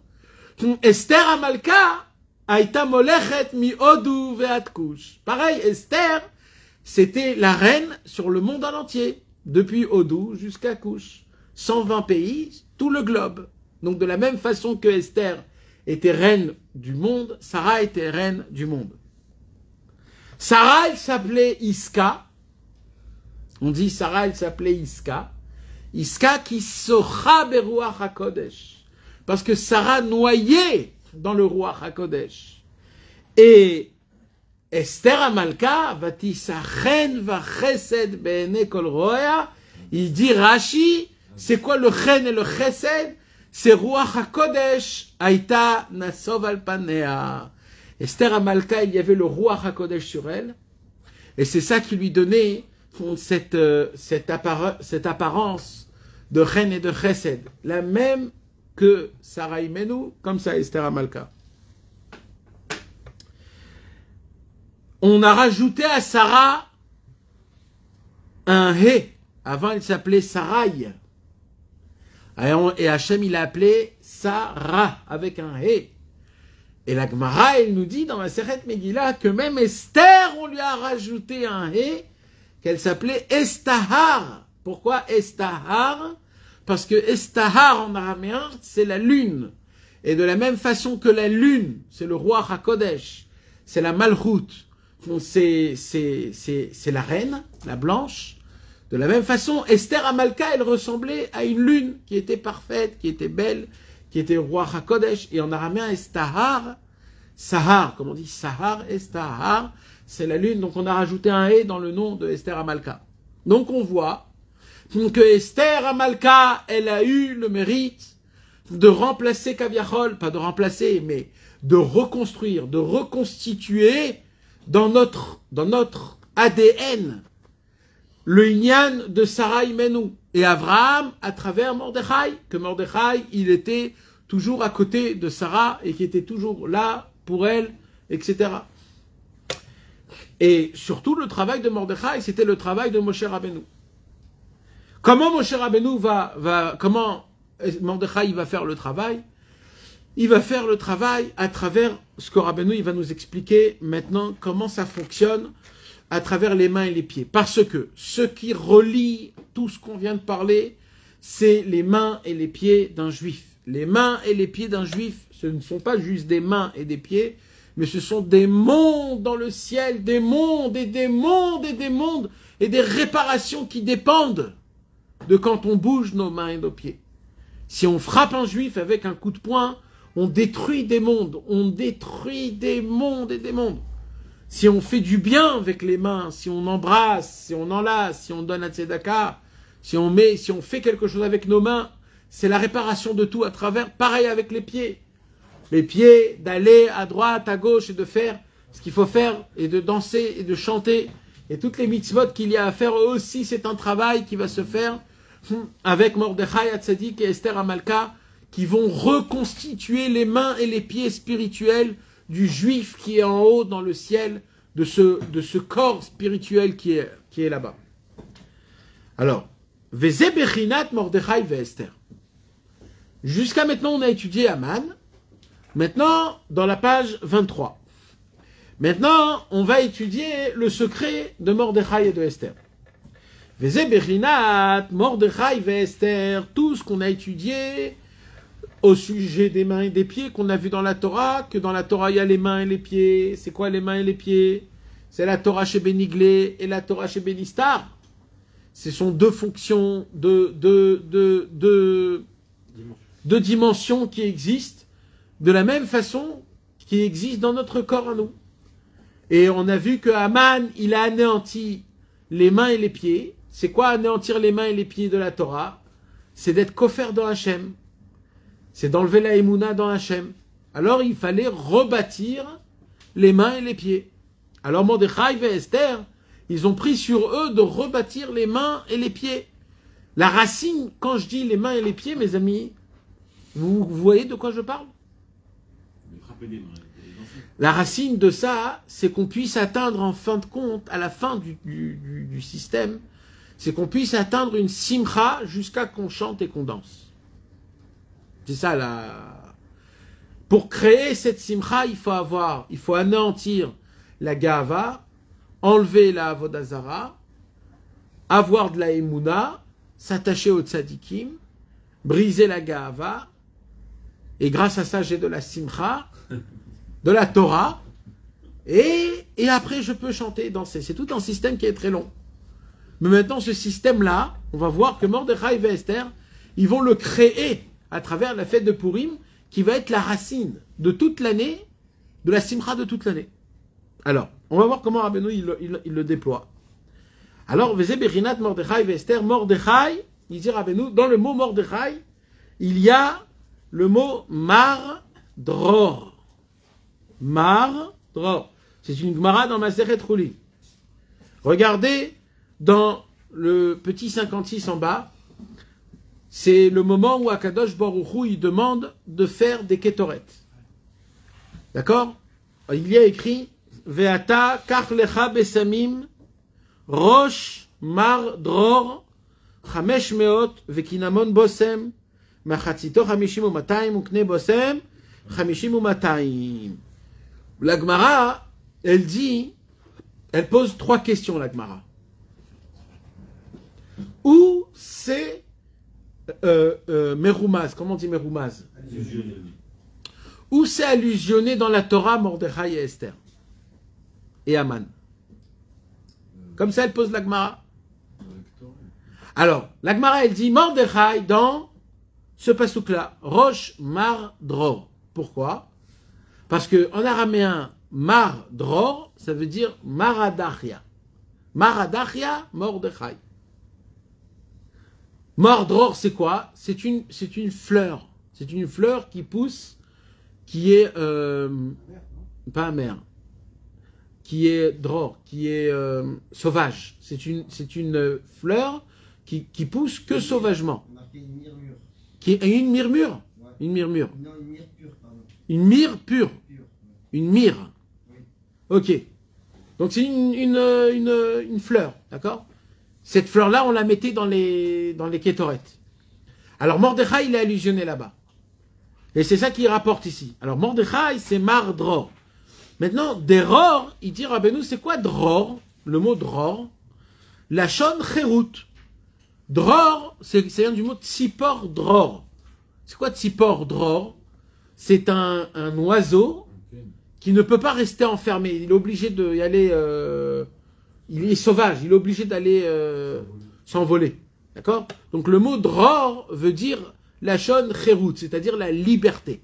Esther Amalka a été molechet mi Hodu ve'ad Kush. Pareil, Esther, c'était la reine sur le monde en entier, depuis Hodu jusqu'à Kush. 120 pays, tout le globe. Donc de la même façon que Esther était reine du monde, Sarah était reine du monde. Sarah, elle s'appelait Iska. On dit Sarah, elle s'appelait Iska. Iska qui socha beruach hakodesh. Parce que Sarah noyait dans le ruach hakodesh. Et Esther Amalka, vatisachen vachesed be'ene kol roya. Il dit Rashi, c'est quoi le chen et le chesed? C'est ruach hakodesh aita nasov al panea. Esther Amalka, il y avait le Ruach HaKodesh sur elle, et c'est ça qui lui donnait cette apparence de reine et de chesed, la même que Sarah Imenu, comme ça Esther Amalka. On a rajouté à Sarah un He. Avant, elle s'appelait Sarai. Et Hachem, il l'a appelé Sarah, avec un He. Et la Gemara, elle nous dit dans la Seret Megillah que même Esther, on lui a rajouté un He, qu'elle s'appelait Estahar. Pourquoi Estahar? Parce que Estahar en araméen, c'est la lune. Et de la même façon que la lune, c'est le roi HaKodesh, c'est la Malchut, c'est la reine, la blanche. De la même façon, Esther Amalka, elle ressemblait à une lune qui était parfaite, qui était belle, qui était roi HaKodesh, et en araméen, Estahar, Sahar, comme on dit, Sahar, Estahar, c'est la lune, donc on a rajouté un « et » dans le nom de Esther Amalka. Donc on voit que Esther Amalka, elle a eu le mérite de remplacer Kaviachol, pas de remplacer, mais de reconstruire, de reconstituer dans notre ADN le Inyan de Sarah Imenu et Abraham à travers Mordechai, que Mordechai, il était toujours à côté de Sarah et qui était toujours là pour elle, etc. Et surtout, le travail de Mordechai, c'était le travail de Moshe Rabbeinu. Comment Moshe Rabbeinu comment Mordechai va faire le travail? Il va faire le travail à travers ce que Rabbeinu il va nous expliquer maintenant comment ça fonctionne à travers les mains et les pieds. Parce que ce qui relie tout ce qu'on vient de parler, c'est les mains et les pieds d'un juif. Les mains et les pieds d'un juif, ce ne sont pas juste des mains et des pieds, mais ce sont des mondes dans le ciel, des mondes et des mondes et des mondes, et des réparations qui dépendent de quand on bouge nos mains et nos pieds. Si on frappe un juif avec un coup de poing, on détruit des mondes, on détruit des mondes et des mondes. Si on fait du bien avec les mains, si on embrasse, si on enlace, si on donne un tzedaka, si on fait quelque chose avec nos mains, c'est la réparation de tout à travers. Pareil avec les pieds. Les pieds, d'aller à droite, à gauche et de faire ce qu'il faut faire et de danser et de chanter. Et toutes les mitzvot qu'il y a à faire aussi, c'est un travail qui va se faire avec Mordechai Hatzadik et Esther Amalka qui vont reconstituer les mains et les pieds spirituels du juif qui est en haut dans le ciel, de ce corps spirituel qui est là-bas. Alors, Veze Bechinat Mordechai ve Esther. Jusqu'à maintenant, on a étudié Aman. Maintenant, dans la page 23. Maintenant, on va étudier le secret de Mordechai et de Esther. Veze Bechinat Mordechai ve Esther. Tout ce qu'on a étudié au sujet des mains et des pieds qu'on a vu dans la Torah, que dans la Torah il y a les mains et les pieds. C'est quoi les mains et les pieds? C'est la Torah chez Beniglé et la Torah chez Benistar. Ce sont deux fonctions, deux dimensions qui existent de la même façon qui existent dans notre corps à nous. Et on a vu que Haman, il a anéanti les mains et les pieds. C'est quoi anéantir les mains et les pieds de la Torah? C'est d'être kofer dans Hachem. C'est d'enlever la émouna dans Hachem. Alors il fallait rebâtir les mains et les pieds. Alors Mordechai et Esther, ils ont pris sur eux de rebâtir les mains et les pieds. La racine, quand je dis les mains et les pieds, mes amis, vous voyez de quoi je parle? La racine de ça, c'est qu'on puisse atteindre en fin de compte, à la fin du système, c'est qu'on puisse atteindre une simcha jusqu'à qu'on chante et qu'on danse. C'est ça là. Pour créer cette simcha, il faut anéantir la gava, enlever la avodazara, avoir de la émouna, s'attacher au tzadikim, briser la gava, et grâce à ça j'ai de la simcha, de la Torah, et après je peux chanter et danser. C'est tout un système qui est très long. Mais maintenant ce système-là, on va voir que Mordechai et Esther, ils vont le créer à travers la fête de Purim, qui va être la racine de toute l'année, de la simcha de toute l'année. Alors, on va voir comment Rabbeinu il le déploie. Alors, Veze Bechinat Mordechai ve Esther. Mordechai, il dit Rabbeinu, dans le mot Mordechai, il y a le mot Mar Dror. Mar Dror. C'est une Gemara dans Masechet Chulin. Regardez dans le petit 56 en bas. C'est le moment où Akadosh Baruch Hu, il demande de faire des kétoret. D'accord? Il y a écrit Ve'ata kach lecha besamim rosh mar dror chamesh meot vekinamon bosem machatzito chamishim umatayim ukne bosem chamishim umatayim. La Gemara, elle pose trois questions, la Gemara. Où c'est Meroumaz, comment on dit Meroumaz? Où c'est allusionné dans la Torah Mordechai et Esther et Haman? Comme ça, elle pose la Gemara. Alors, la Gemara, elle dit Mordechai dans ce passouk-là, Rosh Mar Dror. Pourquoi? Parce que en araméen, Mar Dror, ça veut dire Maradachia. Maradachia, Mordechai. Mordror, c'est quoi? C'est une fleur. C'est une fleur qui pousse, qui est pas amère, qui est dror, qui est sauvage. C'est une fleur qui pousse que sauvagement. Une myrmure. Qui est une myrmure. Ouais. Une myrmure. Non, une myrrhe pure, pardon. Une myrrhe pure. Pure. Une myrrhe. Oui. Ok. Donc c'est une fleur, d'accord? Cette fleur-là, on la mettait dans les kétoret. Alors Mordechai, il est allusionné là-bas. Et c'est ça qu'il rapporte ici. Alors Mordechai, c'est Mar Dror. Maintenant, Dror, il dit Rabbeinu, c'est quoi Dror? le mot dror, lachon cherut. Dror, c'est vient du mot tsipor dror. C'est quoi tsipor dror? C'est un oiseau qui ne peut pas rester enfermé. Il est obligé d'y aller. Il est sauvage. Il est obligé d'aller s'envoler. D'accord? Donc le mot dror veut dire lachon cherut, c'est-à-dire la liberté.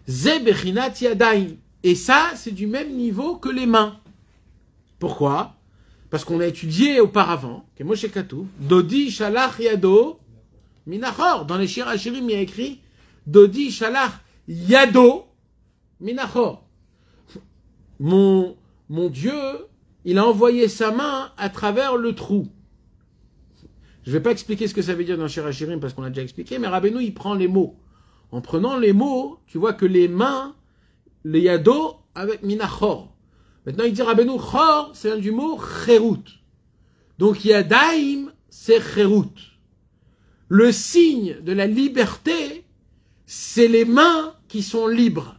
Ze bechinat yadayim. Et ça, c'est du même niveau que les mains. Pourquoi? Parce qu'on a étudié auparavant, que Moshe Katouf, Dodi Shalach Yado Minachor. Dans les Shir Hashirim, il y a écrit Dodi Shalach Yado Minachor. Mon Dieu, il a envoyé sa main à travers le trou. Je ne vais pas expliquer ce que ça veut dire dans Shir Hashirim parce qu'on a déjà expliqué, mais Rabbeinu, il prend les mots. En prenant les mots, tu vois que les mains, les Yado avec Minachor. Maintenant, il dit Rabbeinu, Chor, c'est du mot Cherut. Donc, Yadaim, c'est Cherut. Le signe de la liberté, c'est les mains qui sont libres.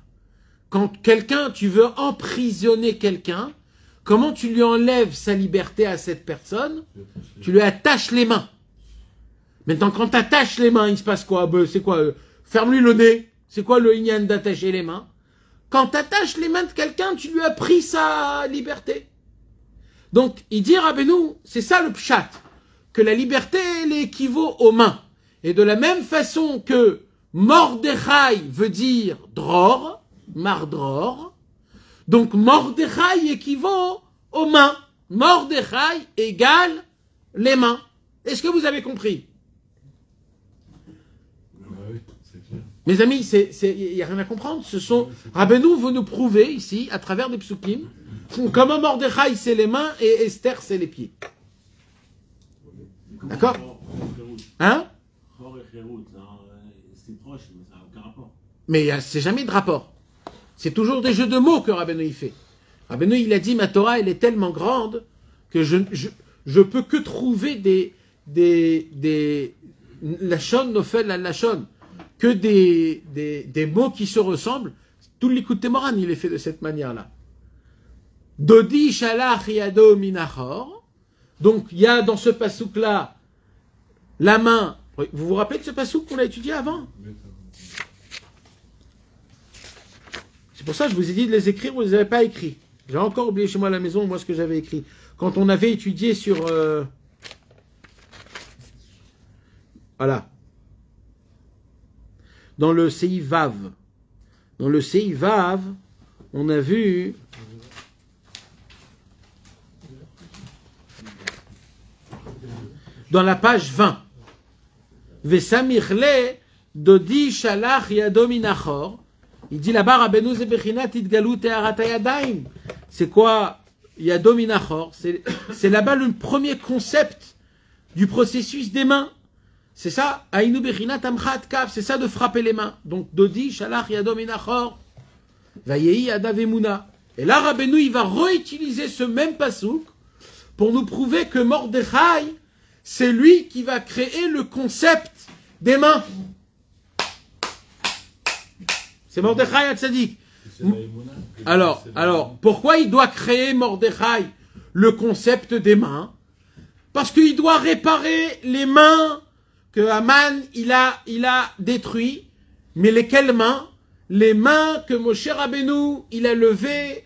Quand quelqu'un, tu veux emprisonner quelqu'un, comment tu lui enlèves sa liberté à cette personne? Tu lui attaches les mains. Maintenant, quand tu attaches les mains, il se passe quoi? C'est quoi? Ferme-lui le nez. C'est quoi le inyan d'attacher les mains? Quand tu attaches les mains de quelqu'un, tu lui as pris sa liberté. Donc, il dit Rabbeinu, c'est ça le pshat, que la liberté, elle équivaut aux mains. Et de la même façon que Mordechai veut dire dror, mardror, donc Mordechai équivaut aux mains. Mordechai égale les mains. Est-ce que vous avez compris? Mes amis, il n'y a rien à comprendre. Rabbeinu veut nous prouver ici, à travers des psukim, comment Mordechai c'est les mains et Esther c'est les pieds. D'accord? Hein? C'est proche, mais ça n'a aucun rapport. Mais c'est jamais de rapport. C'est toujours des jeux de mots que Rabbeinu il fait. Rabbeinu il a dit, ma Torah elle est tellement grande que je peux que trouver des lachon nofel la lachon. Que des mots qui se ressemblent. Tout l'écoute Moran, il est fait de cette manière-là. Dodi shalach yado minachor. Donc, il y a dans ce pasouk-là la main. Vous vous rappelez de ce pasouk qu'on a étudié avant? C'est pour ça que je vous ai dit de les écrire, vous ne les avez pas écrits. J'ai encore oublié chez moi à la maison, moi, ce que j'avais écrit. Quand on avait étudié sur... Voilà. Dans le CI Vav. Dans le CI Vav, on a vu... Dans la page 20. Vesamirle dodi shalach yado minachor. Il dit là-bas, Rabbeinu ze bechinat itgalut te'arat hayadayim. C'est quoi yado minachor? C'est là-bas le premier concept du processus des mains. C'est ça, Aïnou Bechinat Amchat Kaf, c'est ça de frapper les mains. Donc, Dodi, Shalach, Yado Minachor, Vayehi, Adavemuna. Et là, Rabbeinu, il va réutiliser ce même pasouk pour nous prouver que Mordechai, c'est lui qui va créer le concept des mains. C'est Mordechai Hatzadik. Alors, pourquoi il doit créer Mordechai le concept des mains? Parce qu'il doit réparer les mains que Haman, il a détruit, mais lesquelles mains? Les mains que Moshe Rabbeinu, il a levées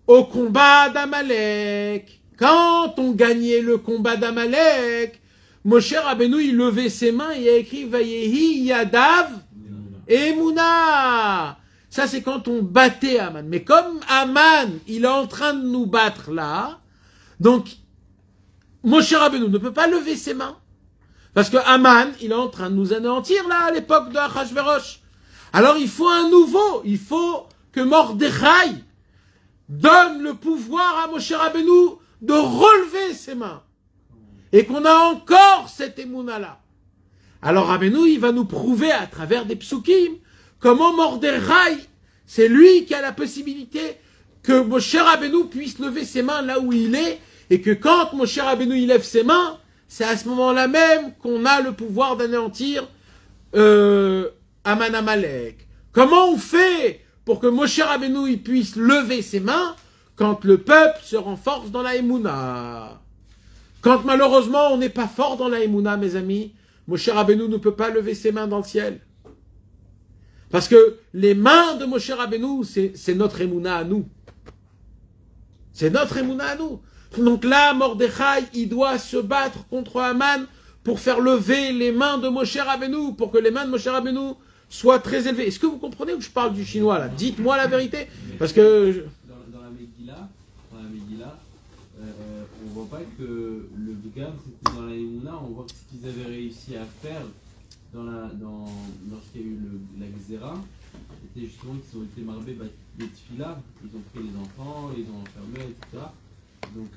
au combat d'Amalek. Quand on gagnait le combat d'Amalek, Moshe Rabbeinu, il levait ses mains et il a écrit Vayehi Yadav Emuna. Ça, c'est quand on battait Haman. Mais comme Haman, il est en train de nous battre là, donc, Moshe Rabbeinu ne peut pas lever ses mains. Parce que Haman, il est en train de nous anéantir là, à l'époque de Achashverosh. Alors il faut un nouveau, il faut que Mordechai donne le pouvoir à Moshe Rabbeinu de relever ses mains. Et qu'on a encore cette émouna là. Alors Rabbeinu, il va nous prouver à travers des psukim comment Mordechai, c'est lui qui a la possibilité que Moshe Rabbeinu puisse lever ses mains là où il est, et que quand Moshe Rabbeinu il lève ses mains, c'est à ce moment-là même qu'on a le pouvoir d'anéantir Aman Amalek. Comment on fait pour que Moshe Rabbeinu il puisse lever ses mains quand le peuple se renforce dans la Emouna. Quand malheureusement on n'est pas fort dans la Emouna, mes amis, Moshe Rabbeinu ne peut pas lever ses mains dans le ciel. Parce que les mains de Moshe Rabbeinu, c'est notre Emouna à nous. C'est notre Emouna à nous. Donc là, Mordechai, il doit se battre contre Haman pour faire lever les mains de Moshe Rabbeinu, pour que les mains de Moshe Rabbeinu soient très élevées. Est-ce que vous comprenez où je parle du chinois là? Dites-moi la vérité. Parce que... Dans la Megillah, on voit pas que le Bgam c'était dans la Emouna, on voit que ce qu'ils avaient réussi à faire lorsqu'il y a eu la Xéra, c'était justement qu'ils ont été marbés des tefila, ils ont pris les enfants, ils ont enfermé, etc. Donc,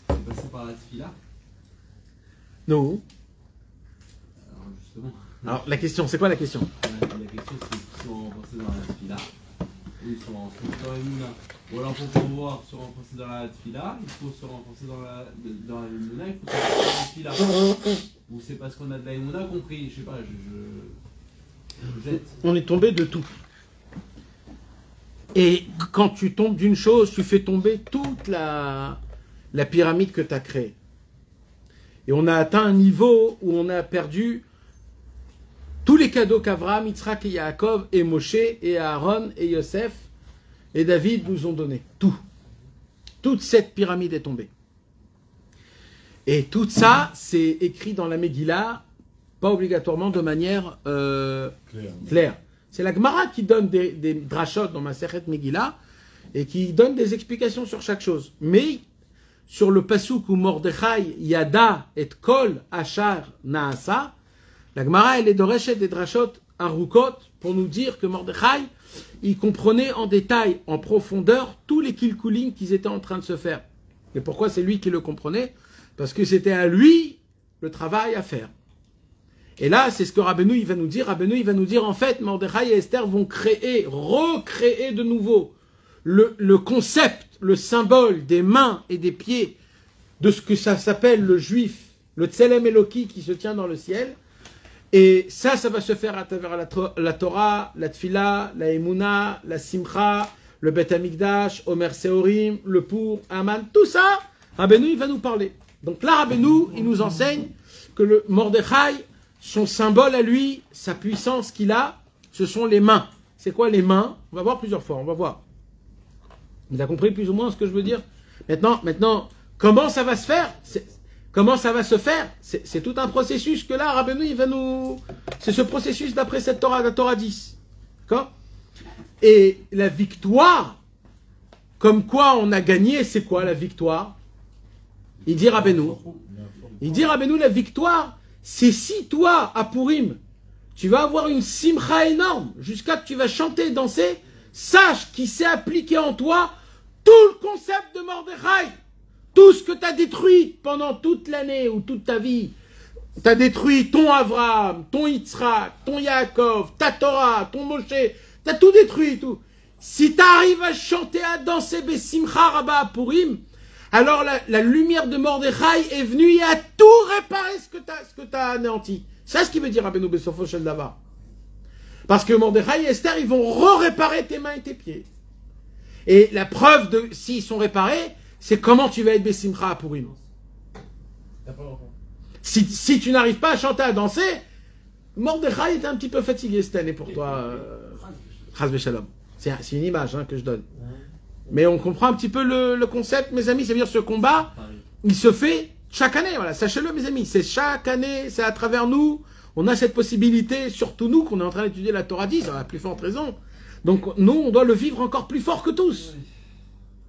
c'est passé par la tefila. Non. Alors, justement. Alors, la question, c'est quoi la question? La question, c'est qu'ils sont renforcés dans la tefila, ou ils sont renforcés dans la Emouna. Ou alors, pour pouvoir se renforcer dans la tefila, il faut se renforcer dans la Emouna, il faut se renforcer dans la tefila. Ou c'est parce qu'on a de la Emouna compris, je sais pas, je jette. On est tombé de tout. Et quand tu tombes d'une chose, tu fais tomber toute la pyramide que tu as créée. Et on a atteint un niveau où on a perdu tous les cadeaux qu'Avraham, Yitzhak et Yaakov et Moshe et Aaron et Yosef et David nous ont donnés. Tout. Toute cette pyramide est tombée. Et tout ça, c'est écrit dans la Megillah, pas obligatoirement de manière claire. C'est la Gemara qui donne des drachot dans ma Masechet Megillah et qui donne des explications sur chaque chose. Mais sur le pasuk où Mordechai Yada et Kol Achar Naasa, la Gemara elle est dorechet des drachot arukot pour nous dire que Mordechai il comprenait en détail, en profondeur, tous les kilkulim qu'ils étaient en train de se faire. Et pourquoi c'est lui qui le comprenait? Parce que c'était à lui le travail à faire. Et là, c'est ce que Rabbeinu il va nous dire. Rabbeinu il va nous dire, en fait, Mordechai et Esther vont recréer de nouveau le concept, le symbole des mains et des pieds de ce que ça s'appelle le juif, le Tselem Eloki qui se tient dans le ciel. Et ça va se faire à travers la Torah, la Tfila, la Emouna, la Simcha, le Bet Amikdash, Omer Seorim, le Pour, Aman, tout ça, Rabbeinu il va nous parler. Donc là, Rabbeinu, il nous enseigne que le Mordechai, son symbole à lui, sa puissance qu'il a, ce sont les mains. C'est quoi les mains? On va voir plusieurs fois, on va voir. Vous avez compris plus ou moins ce que je veux dire? Maintenant, comment ça va se faire? Comment ça va se faire? C'est tout un processus que là, Rabbeinu, il va nous... C'est ce processus d'après cette Torah, la Torah 10. D'accord? Et la victoire, comme quoi on a gagné, c'est quoi la victoire? Il dit Rabbeinu, la victoire, c'est si toi, à Purim, tu vas avoir une simcha énorme, jusqu'à que tu vas chanter, danser, sache qu'il s'est appliqué en toi tout le concept de Mordechai. Tout ce que tu as détruit pendant toute l'année ou toute ta vie, tu as détruit ton Avraham, ton Yitzhak, ton Yaakov, ta Torah, ton Moshe, tu as tout détruit, tout. Si tu arrives à chanter, à danser, Besimcha Rabba à Purim, alors la lumière de Mordechai est venue et a tout réparé ce que tu as anéanti. C'est ce qui veut dire Rabbeinu Besofo Shel Davar. Parce que Mordechai et Esther, ils vont réparer tes mains et tes pieds. Et la preuve de s'ils sont réparés, c'est comment tu vas être Bessimcha à Purim. Si tu n'arrives pas à chanter, à danser, Mordechai est un petit peu fatigué cette année pour toi. Chas v'shalom. C'est une image que je donne. Mais on comprend un petit peu le concept, mes amis. C'est-à-dire ce combat, il se fait chaque année. Voilà, sachez-le, mes amis. C'est chaque année, c'est à travers nous. On a cette possibilité, surtout nous, qu'on est en train d'étudier la Torah 10, à la plus forte raison. Donc nous, on doit le vivre encore plus fort que tous.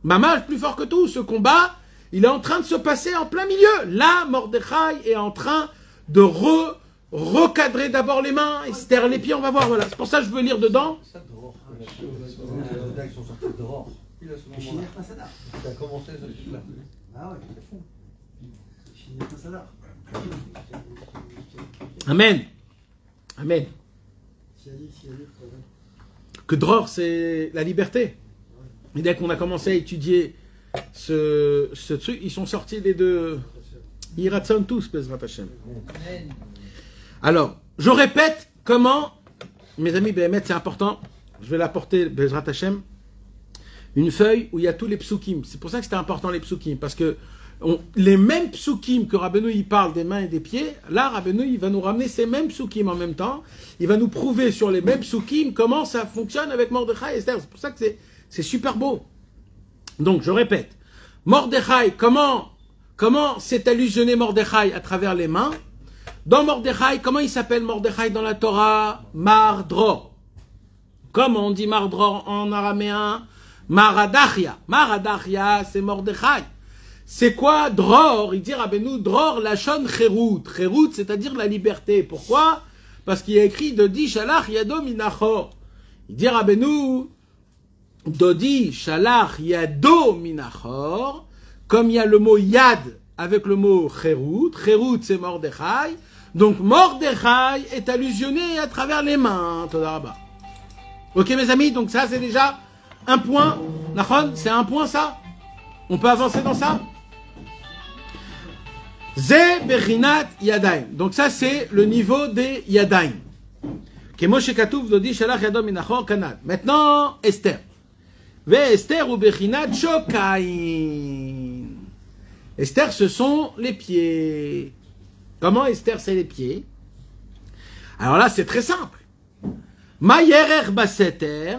Maman, plus fort que tout, ce combat, il est en train de se passer en plein milieu. Là, Mordechai est en train de recadrer d'abord les mains, Esther les pieds, on va voir, voilà. C'est pour ça que je veux lire dedans. Ils sont sortis dehors. Ça a commencé ce truc-là. Ah ouais, c'est fou. Amen. Amen. Que Dror, c'est la liberté. Et dès qu'on a commencé à étudier ce truc, ils sont sortis les deux. Ils ratsonnent tous, Bezrat Hashem. Alors, je répète comment, mes amis, Béhémet, c'est important. Je vais l'apporter, Bezrat Hashem. Une feuille où il y a tous les psukim. C'est pour ça que c'était important les psukim, parce que les mêmes psukim que Rabbeinu il parle des mains et des pieds, là Rabbeinu il va nous ramener ces mêmes psukim en même temps. Il va nous prouver sur les mêmes psukim comment ça fonctionne avec Mordechai et Esther. C'est pour ça que c'est super beau. Donc je répète, Mordechai, comment s'est allusionné Mordechai à travers les mains? Dans Mordechai, comment il s'appelle Mordechai dans la Torah? Mardror. Comment on dit Mardror en araméen? Maradachia. Maradachia, c'est Mordechai. C'est quoi Dror? Il dit Rabbeinu, Dror lachon cherut. Cherut, c'est-à-dire la liberté. Pourquoi? Parce qu'il y a écrit Dodi shalach yado minachor. Il dit Rabbeinu, Dodi shalach yado minachor. Comme il y a le mot yad avec le mot cherut. Cherut, c'est Mordechai. Donc Mordechai est allusionné à travers les mains. Todarabah. Ok mes amis, donc ça c'est déjà un point. Nachon, c'est un point ça? On peut avancer dans ça? Ze bechinat yadayim. Donc ça c'est le niveau des yadayim. Kemoshe katuv dodi shalach yado minachor kanad. Maintenant Esther. Ve Esther ou bechinat shokain. Esther ce sont les pieds. Comment Esther c'est les pieds? Alors là c'est très simple. Ma yerer baseter.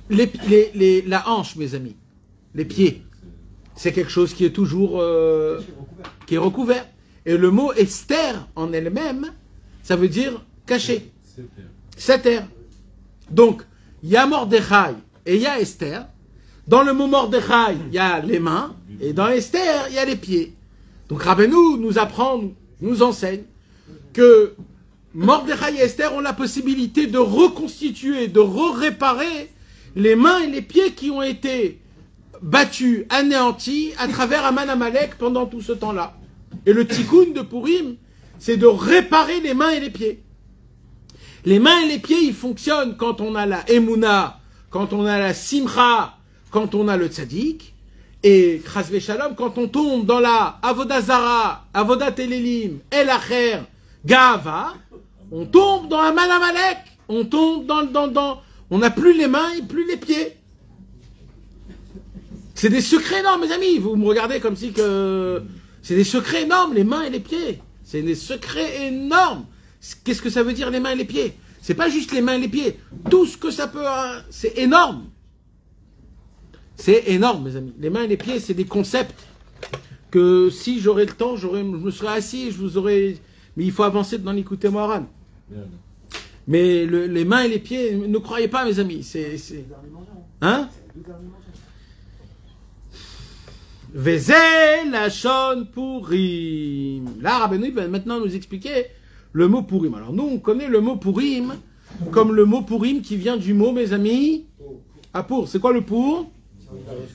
La hanche mes amis. Les pieds. C'est quelque chose qui est toujours qui est recouvert. Et le mot Esther en elle-même, ça veut dire caché. Seter. Donc, il y a Mordechai et il y a Esther. Dans le mot Mordechai, il y a les mains. Et dans Esther, il y a les pieds. Donc Rabbeinu nous apprend, nous enseigne que Mordechai et Esther ont la possibilité de reconstituer, de réparer les mains et les pieds qui ont été battus, anéantis à travers Aman Amalek pendant tout ce temps-là. Et le tikkun de Purim, c'est de réparer les mains et les pieds. Les mains et les pieds, ils fonctionnent quand on a la Emouna, quand on a la Simcha, quand on a le Tzadik, et Chas Shalom, quand on tombe dans la Avodah Zara, Avodat Elelim, El Acher, Gava, on tombe dans Aman Amalek, on tombe dans on n'a plus les mains et plus les pieds. C'est des secrets énormes, mes amis. Vous me regardez comme si que... C'est des secrets énormes, les mains et les pieds. C'est des secrets énormes. Qu'est-ce que ça veut dire, les mains et les pieds? C'est pas juste les mains et les pieds. Tout ce que ça peut... C'est énorme. C'est énorme, mes amis. Les mains et les pieds, c'est des concepts que si j'aurais le temps, je me serais assis et je vous aurais... Mais il faut avancer dans l'écoute Moharan. Mais les mains et les pieds, ne croyez pas, mes amis. C'est... Hein? Vezé lachon Purim. Là, Rabbeinu va maintenant nous expliquer le mot Purim. Alors nous, on connaît le mot Purim comme le mot Purim qui vient du mot, mes amis, à pour. C'est quoi le pour?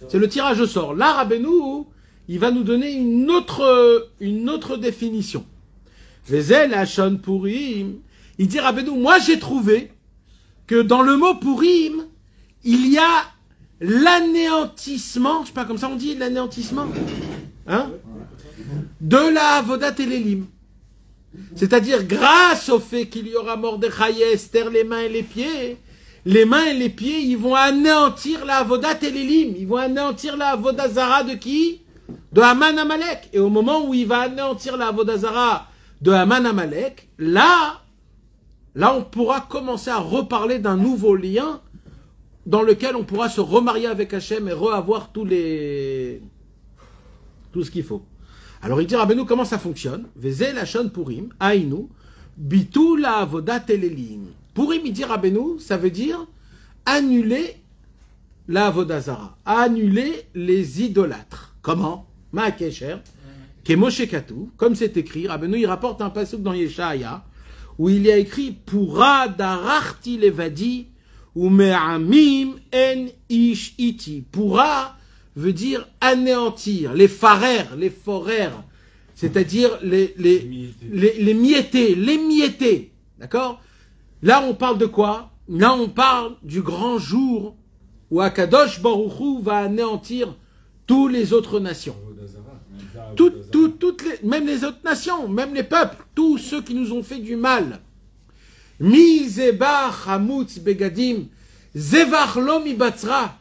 C'est le tirage au sort. Là, Rabbeinu, il va nous donner une autre définition. Vezé lachon Purim. Il dit Rabbeinu, moi j'ai trouvé que dans le mot Purim, il y a l'anéantissement, je sais pas comme ça on dit, l'anéantissement, hein, de la Avodat Elelim. C'est-à-dire grâce au fait qu'il y aura Mordechai et Esther, les mains et les pieds, ils vont anéantir la Avodat Elelim, ils vont anéantir la Avodah Zara de qui? De Aman Amalek. Et au moment où il va anéantir la Avodah Zara de Aman Amalek, là on pourra commencer à reparler d'un nouveau lien dans lequel on pourra se remarier avec Hachem et re-avoir tout ce qu'il faut. Alors il dit Rabbeinu comment ça fonctionne. Vezé lachon Purim, Aïnou, bitou la avodat elelim. Purim, il dit Rabbeinu, ça veut dire annuler la avodah zara, annuler les idolâtres. Comment? Ma'akesher, Kemoshe Katu, comme c'est écrit, Rabbeinu il rapporte un passage dans Yeshaya où il y a écrit Pura darachti levadi ou me'amim en ish iti. Pura veut dire anéantir, les forères, c'est-à-dire les miettés, d'accord? Là on parle de quoi? Là on parle du grand jour où Akadosh Baruch Hu va anéantir toutes les autres nations. Même les autres nations, même les peuples, tous ceux qui nous ont fait du mal. Mi zebach hamutz begadim, zevach lo mi batzra.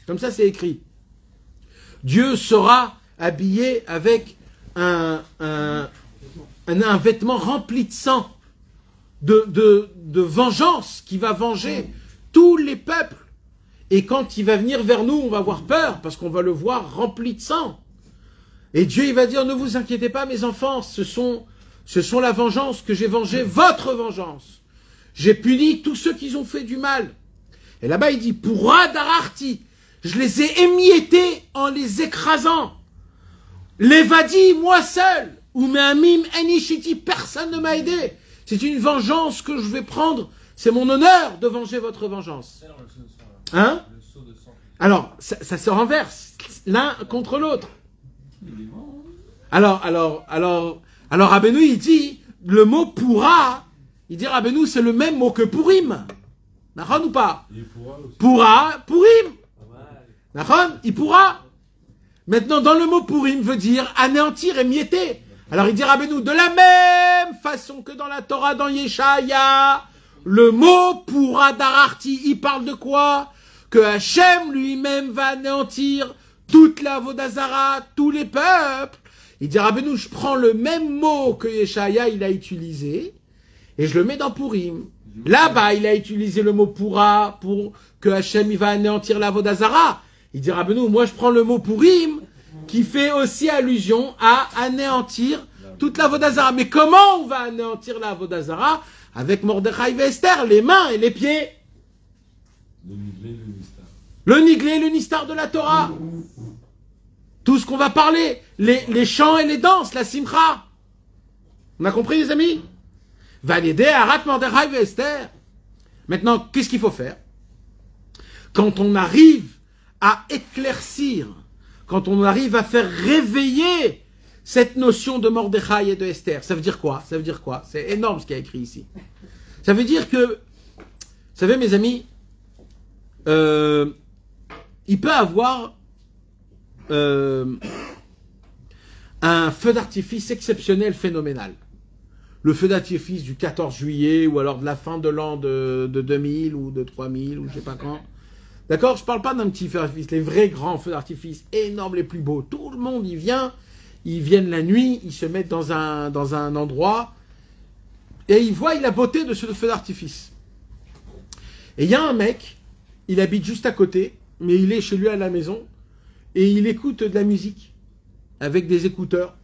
Comme ça, c'est écrit. Dieu sera habillé avec un vêtement rempli de sang, de vengeance, qui va venger tous les peuples. Et quand il va venir vers nous, on va avoir peur, parce qu'on va le voir rempli de sang. Et Dieu, il va dire, ne vous inquiétez pas, mes enfants, ce sont la vengeance que j'ai vengée, votre vengeance. J'ai puni tous ceux qui ont fait du mal. Et là-bas, il dit, pourra dararti, je les ai émiettés en les écrasant. L'évadi, moi seul, ou me'amim enishiti, personne ne m'a aidé. C'est une vengeance que je vais prendre. C'est mon honneur de venger votre vengeance. Hein? Alors, ça se renverse l'un contre l'autre. Alors, Rabbeinu, il dit, le mot pourra, il dit, Rabbeinu, c'est le même mot que Purim. Nachon ou pas? Pourra, Purim. Nachon, il pourra. Maintenant, dans le mot Purim veut dire anéantir et mietter. Alors, il dit, Rabbeinu, de la même façon que dans la Torah, dans Yeshaya, le mot pourra dararti, il parle de quoi? Que Hachem lui-même va anéantir toute la Vodazara, tous les peuples. Il dit, Rabbeinu, je prends le même mot que Yeshaya, il a utilisé, et je le mets dans Purim. Là-bas, il a utilisé le mot pourra, pour que Hachem, il va anéantir la Vodazara. Il dit, Rabbeinu, moi, je prends le mot Purim, qui fait aussi allusion à anéantir toute la Vodazara. Mais comment on va anéantir la Vodazara? Avec Mordechai et Esther, les mains et les pieds. Le niglé, le nistar de la Torah. Tout ce qu'on va parler, les chants et les danses, la simcha. On a compris, les amis? Valider Arat Mordechai et Esther. Maintenant, qu'est-ce qu'il faut faire? Quand on arrive à éclaircir, quand on arrive à faire réveiller cette notion de Mordechai et de Esther, ça veut dire quoi? Ça veut dire quoi? C'est énorme ce qu'il y a écrit ici. Ça veut dire que, vous savez, mes amis, il peut avoir un feu d'artifice exceptionnel, phénoménal. Le feu d'artifice du 14 juillet, ou alors de la fin de l'an de 2000, ou de 3000, ou je sais pas quand. D'accord? Je parle pas d'un petit feu d'artifice, les vrais grands feux d'artifice, énormes, les plus beaux. Tout le monde y vient, ils viennent la nuit, ils se mettent dans un endroit, et ils voient la beauté de ce feu d'artifice. Et il y a un mec, il habite juste à côté, mais il est chez lui à la maison, et il écoute de la musique, avec des écouteurs.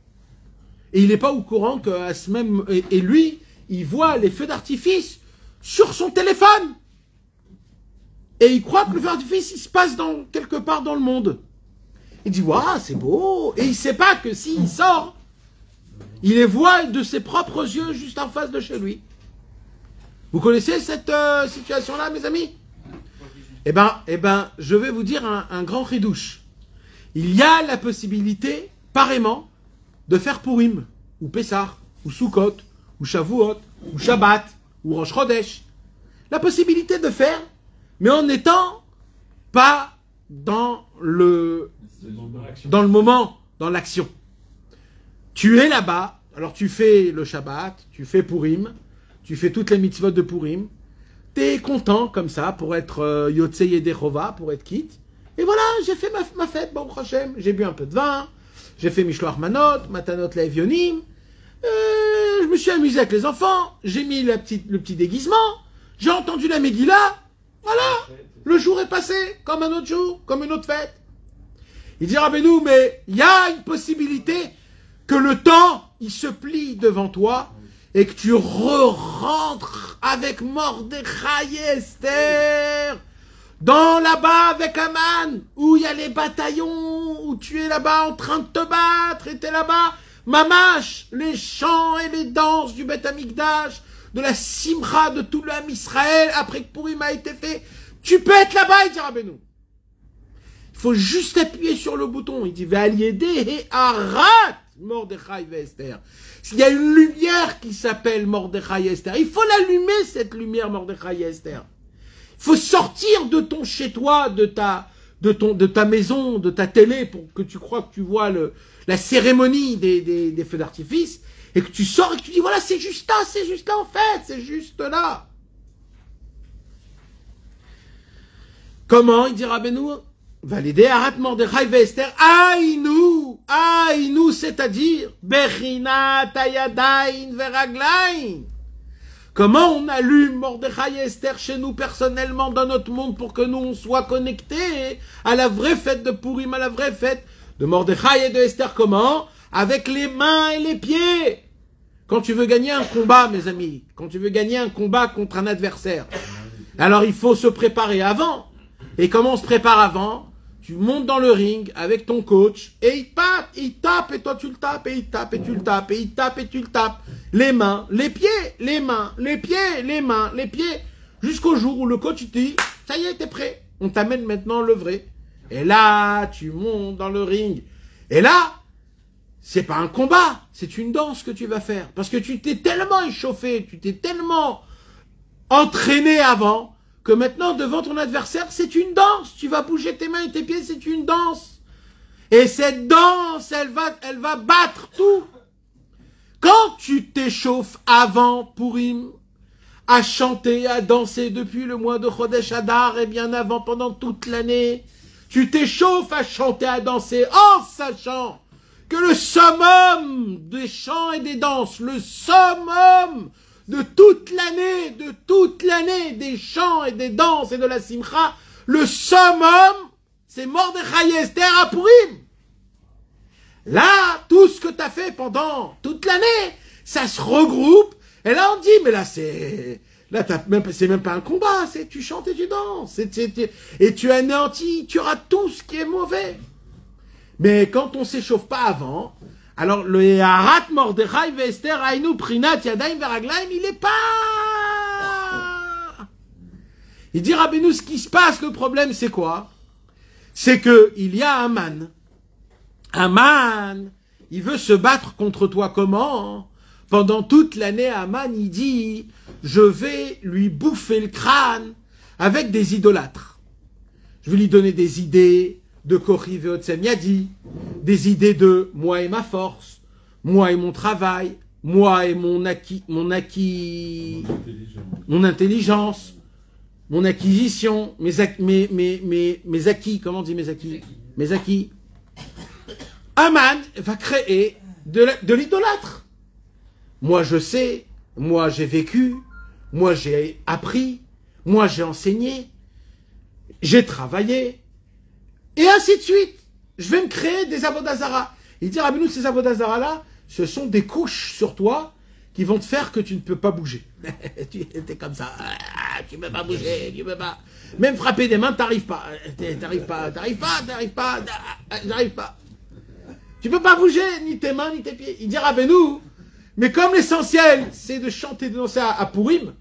Et il n'est pas au courant qu'à ce même... Et lui, il voit les feux d'artifice sur son téléphone. Et il croit que le feu d'artifice, il se passe quelque part dans le monde. Il dit, waouh, c'est beau. Et il ne sait pas que s'il sort, il les voit de ses propres yeux juste en face de chez lui. Vous connaissez cette situation-là, mes amis? Eh ben, je vais vous dire un grand ridouche. Il y a la possibilité, pareillement, de faire Purim, ou Pessah, ou Sukkot, ou Shavuot, ou Shabbat, ou Rosh Chodesh. La possibilité de faire, mais en n'étant pas dans le moment, dans l'action. Tu es là-bas, alors tu fais le Shabbat, tu fais Purim, tu fais toutes les mitzvot de Purim, tu es content comme ça pour être Yotzei Yedechova, pour être quitte. Et voilà, j'ai fait ma fête, Baruch Hashem, j'ai bu un peu de vin, j'ai fait Mishloach Manot, Matanot Laevionim, je me suis amusé avec les enfants, j'ai mis le petit déguisement, j'ai entendu la Megillah, voilà, le jour est passé, comme un autre jour, comme une autre fête. Il dit, Rabbeinu, mais il y a une possibilité que le temps, il se plie devant toi, et que tu rentres avec Mordechai et Esther, dans là-bas avec Aman, où il y a les bataillons, où tu es là-bas en train de te battre, et t'es là-bas, mamash, les chants et les danses du Beth Amikdash, de la simcha de tout l'âme Israël, après que Purim a été fait, tu peux être là-bas, il dit Rabbeinu. Il faut juste appuyer sur le bouton, il dit, Ve'aliede et Arat, Mordechai et Esther. Il y a une lumière qui s'appelle Mordechai et Esther, il faut l'allumer, cette lumière Mordechai et Esther. Il faut sortir de ton chez-toi, de ta maison, de ta télé, pour que tu crois que tu vois la cérémonie des feux d'artifice, et que tu sors et que tu dis, voilà, c'est juste là en fait, c'est juste là. Comment, il dit Rabbeinu? Validé Arat Mordechai Esther, Aïnou, c'est-à-dire, Bechinat Ayadain Veraglain. Comment on allume Mordechai et Esther chez nous personnellement dans notre monde pour que nous on soit connectés à la vraie fête de Purim, à la vraie fête de Mordechai et de Esther? Comment? Avec les mains et les pieds. Quand tu veux gagner un combat, mes amis, quand tu veux gagner un combat contre un adversaire, alors il faut se préparer avant. Et comment on se prépare avant? Tu montes dans le ring avec ton coach et il tape et toi tu le tapes et il tape et tu le tapes et il tape et tu le tapes. Les mains, les pieds, les mains, les pieds, les mains, les pieds. Jusqu'au jour où le coach te dit, ça y est, t'es prêt. On t'amène maintenant le vrai. Et là, tu montes dans le ring. Et là, c'est pas un combat, c'est une danse que tu vas faire. Parce que tu t'es tellement échauffé, tu t'es tellement entraîné avant, que maintenant, devant ton adversaire, c'est une danse. Tu vas bouger tes mains et tes pieds, c'est une danse. Et cette danse, elle va battre tout. Quand tu t'échauffes avant Purim, à chanter, à danser depuis le mois de Chodesh Adar et bien avant, pendant toute l'année, tu t'échauffes à chanter, à danser, en sachant que le summum des chants et des danses, le summum de toute l'année des chants et des danses et de la simcha, le summum, c'est Mordechai et Esther à Purim. Là, tout ce que tu as fait pendant toute l'année, ça se regroupe, et là on dit, mais là c'est même pas un combat, c'est tu chantes et tu danses, et tu anéantis, tu rates tout ce qui est mauvais. Mais quand on s'échauffe pas avant, alors le Harat Mordechai ve Esther Aïnou Prinat Yadayim Veraglaim, il est pas. Il dit Rabbeinu, ce qui se passe, le problème c'est quoi? C'est que il y a Aman. Aman, il veut se battre contre toi comment? Pendant toute l'année, Aman, il dit, je vais lui bouffer le crâne avec des idolâtres. Je vais lui donner des idées de Kori Veotsem Yadi, des idées de moi et ma force, moi et mon travail, moi et mon intelligence, mon acquisition, mes acquis, comment on dit mes acquis? Mes acquis. Aman va créer de l'idolâtre. Moi je sais, moi j'ai vécu, moi j'ai appris, moi j'ai enseigné, j'ai travaillé, et ainsi de suite. Je vais me créer des avodazara. Il dit, Rabbeinu, ces avodazara-là, ce sont des couches sur toi qui vont te faire que tu ne peux pas bouger. Tu es comme ça, tu ne peux pas bouger, tu ne peux pas. Même frapper des mains, t'arrives pas. J'arrive pas. Tu peux pas bouger, ni tes mains, ni tes pieds. Il dit, Rabbeinu, mais comme l'essentiel, c'est de chanter, de danser à Purim,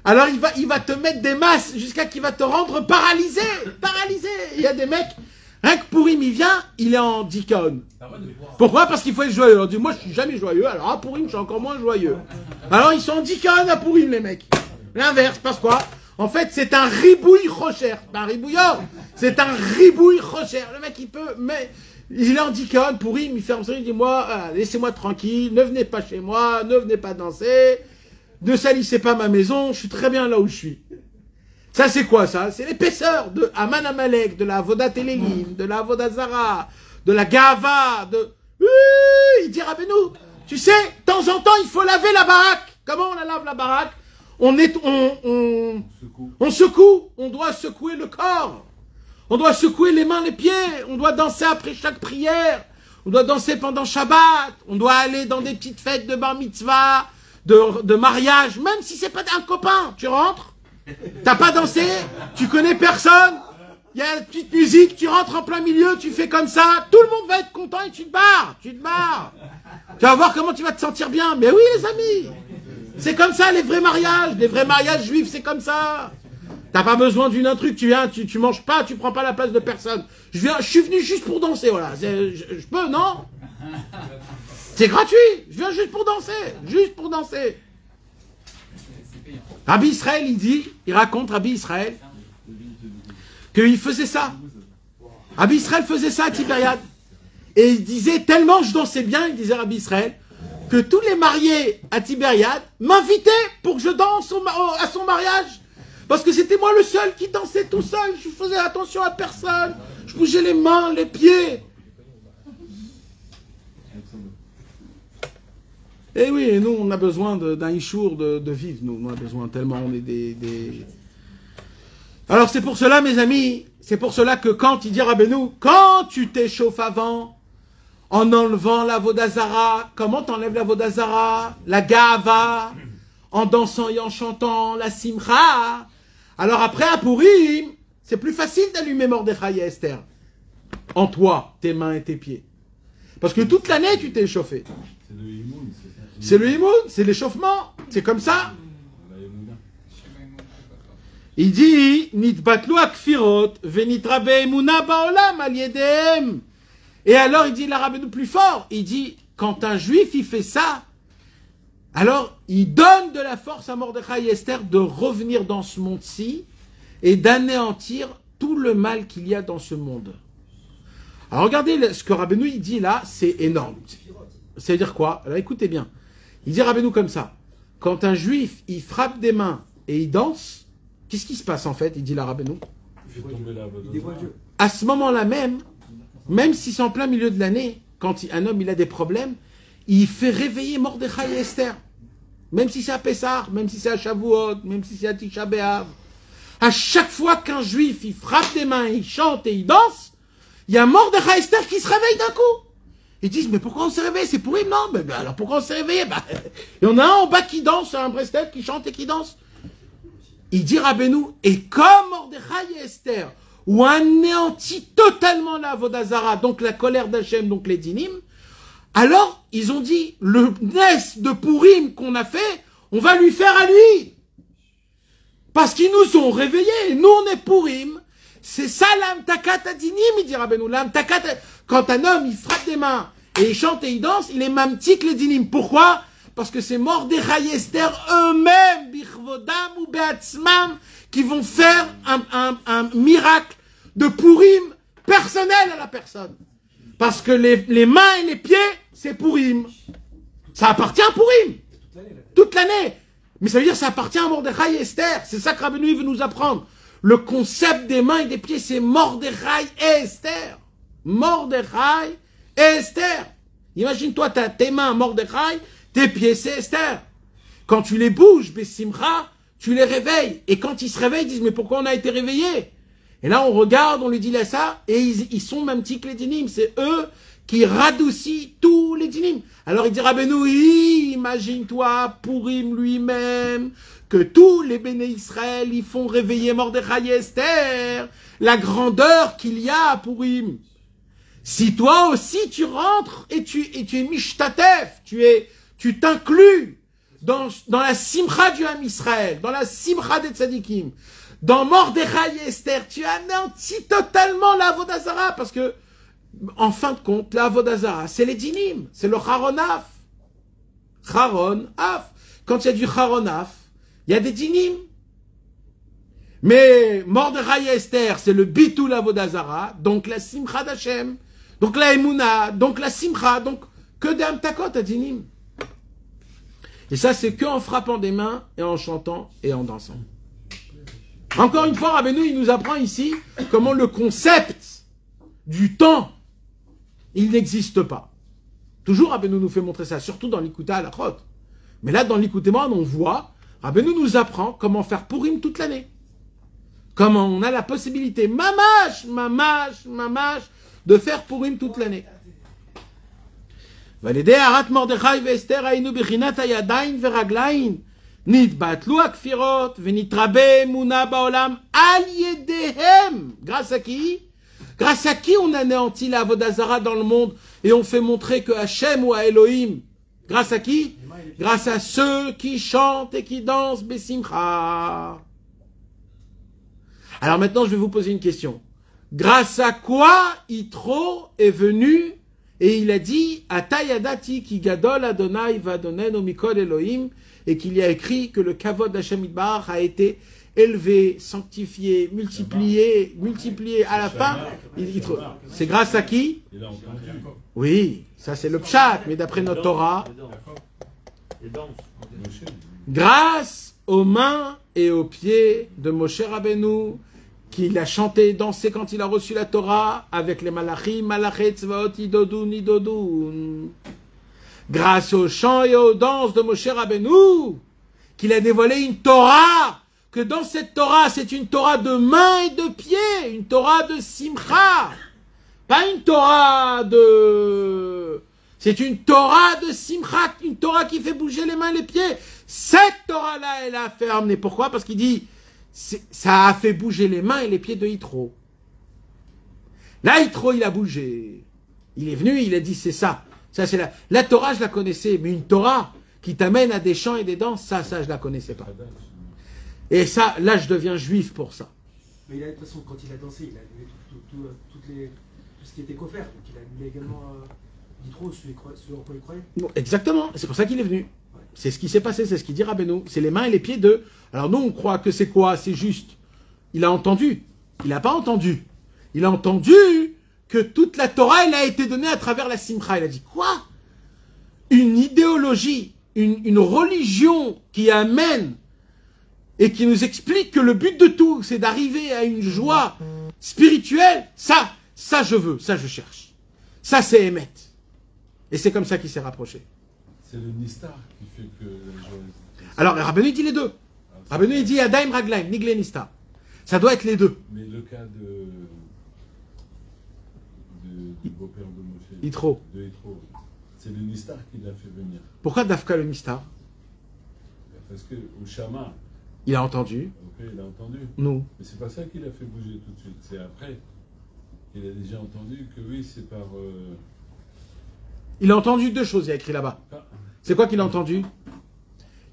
alors il va te mettre des masses jusqu'à qu'il va te rendre paralysé. Paralysé. Il y a des mecs, rien que Purim, il vient, il est en dikon. Pourquoi? Parce qu'il faut être joyeux. On dit, moi, je suis jamais joyeux, alors à Purim, je suis encore moins joyeux. Alors, ils sont en dikon à Purim, les mecs. L'inverse, parce quoi? En fait, c'est un ribouille rocher. Pas un ribouilleur, c'est un ribouille rocher. Le mec, il peut, mais il est en dikon, Purim, il ferme ça, il dit, moi, laissez-moi tranquille, ne venez pas chez moi, ne venez pas danser. Ne salissez pas ma maison, je suis très bien là où je suis. Ça, c'est quoi, ça? C'est l'épaisseur de Aman Amalek, de la Avodat Elélim, de la Avodat Zara, de la Gava, de... Il dit, Rabbeinu, tu sais, de temps en temps, il faut laver la baraque. Comment on la lave, la baraque? On secoue, on doit secouer le corps. On doit secouer les mains, les pieds. On doit danser après chaque prière. On doit danser pendant Shabbat. On doit aller dans des petites fêtes de bar mitzvah, de mariage, même si c'est pas un copain, tu rentres, t'as pas dansé, tu connais personne, il y a une petite musique, tu rentres en plein milieu, tu fais comme ça, tout le monde va être content et tu te barres. Tu vas voir comment tu vas te sentir bien. Mais oui, les amis, c'est comme ça les vrais mariages juifs, c'est comme ça. T'as pas besoin d'une intrus, tu viens, tu manges pas, tu prends pas la place de personne. Je suis venu juste pour danser, voilà. Je peux, non? C'est gratuit, je viens juste pour danser. Rabbi Israël, il raconte, Rabbi Israël, qu'il faisait ça. Rabbi Israël faisait ça à Tibériade. Et il disait, tellement je dansais bien, il disait Rabbi Israël, que tous les mariés à Tibériade m'invitaient pour que je danse à son mariage. Parce que c'était moi le seul qui dansait tout seul. Je faisais attention à personne. Je bougeais les mains, les pieds. Et oui, et nous, on a besoin d'un ishour de vivre. Nous, on a besoin tellement, on est des... Alors, c'est pour cela, mes amis, c'est pour cela que quand il dit Rabbeinu, quand tu t'échauffes avant, en enlevant la Vodazara, comment t'enlèves la Vodazara? La Gava, en dansant et en chantant, la Simcha. Alors après, à Purim, c'est plus facile d'allumer Mordechai et Esther. En toi, tes mains et tes pieds. Parce que toute l'année, tu t'es échauffé. C'est le Imoun. C'est le Imoun, c'est l'échauffement. C'est comme ça. Il dit, Nitbatlu akfirot, venitrabe emuna baolam al yedem. Et alors, il dit, la Rabbeinu plus fort. Il dit, quand un juif, il fait ça, alors, il donne de la force à Mordechai et Esther de revenir dans ce monde-ci et d'anéantir tout le mal qu'il y a dans ce monde. Alors, regardez ce que Rabbeinu, il dit là, c'est énorme. C'est-à-dire quoi? Alors, écoutez bien. Il dit Rabbeinu comme ça. Quand un juif, il frappe des mains et il danse, qu'est-ce qui se passe en fait? Il dit la Rabbeinu. Il fait tomber la Il dévoile Dieu. À ce moment-là même si c'est en plein milieu de l'année, quand un homme il a des problèmes, il fait réveiller Mordechai et Esther. Même si c'est à Pessah, même si c'est à Shavuot, même si c'est à Tisha B'Av. À chaque fois qu'un juif il frappe des mains, il chante et il danse, il y a Mordechai et Esther qui se réveillent d'un coup. Ils disent, mais pourquoi on s'est réveillé? C'est pourri, non? Mais alors pourquoi on s'est réveillé? Il y en a un en bas qui danse, un Breslev qui chante et qui danse. Il dit Rabbeinu, et comme Mordechai et Esther ont anéanti totalement la Vodazara, donc la colère d'Hachem, donc les dinim, alors ils ont dit, le Nes de Purim qu'on a fait, on va lui faire à lui. Parce qu'ils nous ont réveillés, nous on est Purim. C'est ça l'amtakat adinim, il dit Rabbeinu. L'amtakat, quand un homme il frappe des mains et il chante et il danse, il est mamtik les dinim. Pourquoi? Parce que c'est Mordechai et Esther eux-mêmes, bichvodam ou beatzmam, qui vont faire un miracle de Purim personnel à la personne. Parce que les mains et les pieds, c'est Purim. Ça appartient à Purim. Toute l'année. Mais ça veut dire que ça appartient à Mordechai et Esther. C'est ça que Rabbeinu veut nous apprendre. Le concept des mains et des pieds, c'est Mordechai et Esther. Mordechai et Esther. Imagine-toi, tu as tes mains, Mordechai, tes pieds, c'est Esther. Quand tu les bouges, Bessimcha, tu les réveilles. Et quand ils se réveillent, ils disent, mais pourquoi on a été réveillés? Et là, on regarde, on lui dit là ça, et ils sont même petits que les dinim. C'est eux qui radoucissent tous les dinim. Alors il dit Rabbeinu, oui, imagine-toi, Purim lui-même, que tous les béné Israël, ils font réveiller Mordechai et Esther, la grandeur qu'il y a à Purim. Si toi aussi tu rentres et tu es mishtatef, tu t'inclus dans la simcha du Ham Israël, dans la simcha des tzadikim, dans Mordechai et Esther, tu anéantis totalement la Vodazara, parce que, en fin de compte, la Vodazara, c'est les dinim, c'est le charonaf. Charonaf. Quand il y a du charonaf, il y a des dinim. Mais Mordechai et Esther, c'est le bitou la Vodazara, donc la simcha d'Hachem, donc la emuna, donc la simcha, donc que des amtakot à dinim. Et ça, c'est que en frappant des mains et en chantant et en dansant. Encore une fois, Rabbeinu, il nous apprend ici comment le concept du temps, il n'existe pas. Toujours, Rabbeinu nous fait montrer ça, surtout dans l'Ikuta à la Chot. Mais là, dans l'Ikuta, on voit, Rabbeinu nous apprend comment faire Purim toute l'année. Comment on a la possibilité, mamash, de faire Purim toute l'année. Validé arat Mordechai ve'Esther ainu bechinat hayadayin ve'raglayin. Nitbatlu akfirot venitrabe emuna baolam al yedehem. Grâce à qui? Grâce à qui on anéantit la Vodazara dans le monde et on fait montrer que Hachem ou à Elohim? Grâce à qui? Grâce à ceux qui chantent et qui dansent Besimcha. Alors maintenant, je vais vous poser une question. Grâce à quoi Yitro est venu et il a dit Atayadati ki gadol Adonai vadonenu mikol Elohim, et qu'il y a écrit que le kavod d'Hachem Yitbarach a été élevé, sanctifié, multiplié à la fin. C'est grâce à qui? Oui, ça c'est le pshat, mais d'après notre Torah, grâce aux mains et aux pieds de Moshe Rabbeinu, qu'il a chanté et dansé quand il a reçu la Torah avec les malachim, malachet tzvaot idodun idodun. Grâce aux chants et aux danses de Moshe Rabbeinu, qu'il a dévoilé une Torah, que dans cette Torah, c'est une Torah de main et de pied, une Torah de simcha, pas une Torah de... C'est une Torah de simcha, une Torah qui fait bouger les mains et les pieds. Cette Torah-là, elle a fait amener. Pourquoi? Parce qu'il dit, ça a fait bouger les mains et les pieds de Yitro. Là, Yitro, il a bougé. Il est venu, il a dit, c'est ça. Ça, c'est la Torah, je la connaissais, mais une Torah qui t'amène à des chants et des danses, ça, je la connaissais pas. Et ça, là, je deviens juif pour ça. Mais il a, de toute façon, quand il a dansé, il a annulé tout ce qui était coffert. Donc il a annulé également Yitro, ce en quoi il croyait. Bon, exactement, c'est pour ça qu'il est venu. C'est ce qui s'est passé, c'est ce qu'il dit Rabbeinu. C'est les mains et les pieds de... Alors nous, on croit que c'est quoi? C'est juste. Il a entendu. Il n'a pas entendu. Il a entendu que toute la Torah, elle a été donnée à travers la simcha. Il a dit, quoi? Une idéologie, une religion qui amène et qui nous explique que le but de tout, c'est d'arriver à une joie spirituelle. Ça je veux, ça je cherche. Ça c'est Emet. Et c'est comme ça qu'il s'est rapproché. C'est le Nistar qui fait que la joie... Alors Rabbeinu dit les deux. Rabbeinu il dit Yadaim Raglaim, Nigle Nistar. Ça doit être les deux. Mais le cas du beau-père de Moshe, Yitro. de Yitro, c'est le Nistar qui l'a fait venir. Pourquoi Dafka le Nistar? Parce que au Shama, il a entendu. ok, il a entendu. Non. Mais c'est pas ça qui l'a fait bouger tout de suite. C'est après qu'il a déjà entendu que oui, c'est par... Il a entendu deux choses, il y a écrit là-bas. C'est quoi qu'il a entendu?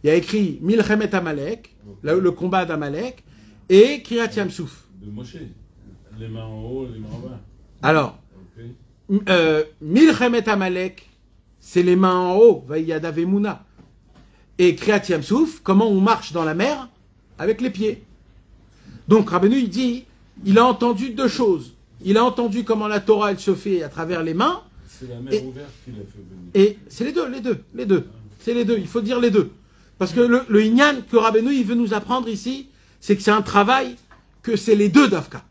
Il y a écrit Milchemet Amalek, le combat d'Amalek, et Kriyat Yamsouf. De Moshe. Les mains en haut, les mains en bas. Alors, Ok. Milchemet Amalek, c'est les mains en haut, Vaïyada Vemuna. Et Kriyat Yamsouf, comment on marche dans la mer? Avec les pieds. Donc Rabbeinu, il dit, il a entendu deux choses. Il a entendu comment la Torah, elle se fait à travers les mains. C'est la mer ouverte qui l'a fait venir. Et c'est les deux. C'est les deux, il faut dire les deux. Parce que le Inyan que Rabbeinu, il veut nous apprendre ici, c'est que c'est un travail, que c'est les deux Dafka.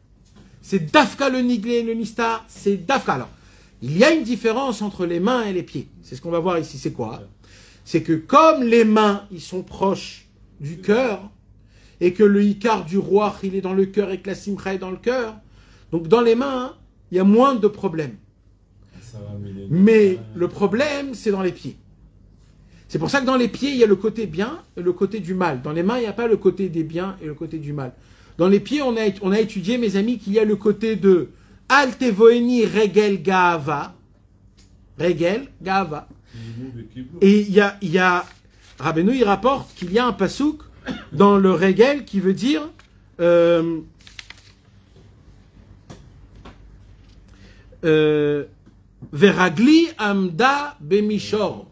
C'est Dafka le Niglé, le Nistar, c'est Dafka. Alors, il y a une différence entre les mains et les pieds. C'est ce qu'on va voir ici, c'est quoi? C'est que comme les mains, ils sont proches du cœur, et que le Ikar du roi, il est dans le cœur, et que la Simcha est dans le cœur, donc dans les mains, il y a moins de problèmes. Mais le problème, c'est dans les pieds. C'est pour ça que dans les pieds, il y a le côté bien et le côté du mal. Dans les mains, il n'y a pas le côté des biens et le côté du mal. Dans les pieds, on a étudié, mes amis, qu'il y a le côté de Altevoeni Regel Gaava. Regel Gaava. Et il y a Rabbeinu, il rapporte qu'il y a un pasouk dans le Regel qui veut dire Veragli Amda Bemishor.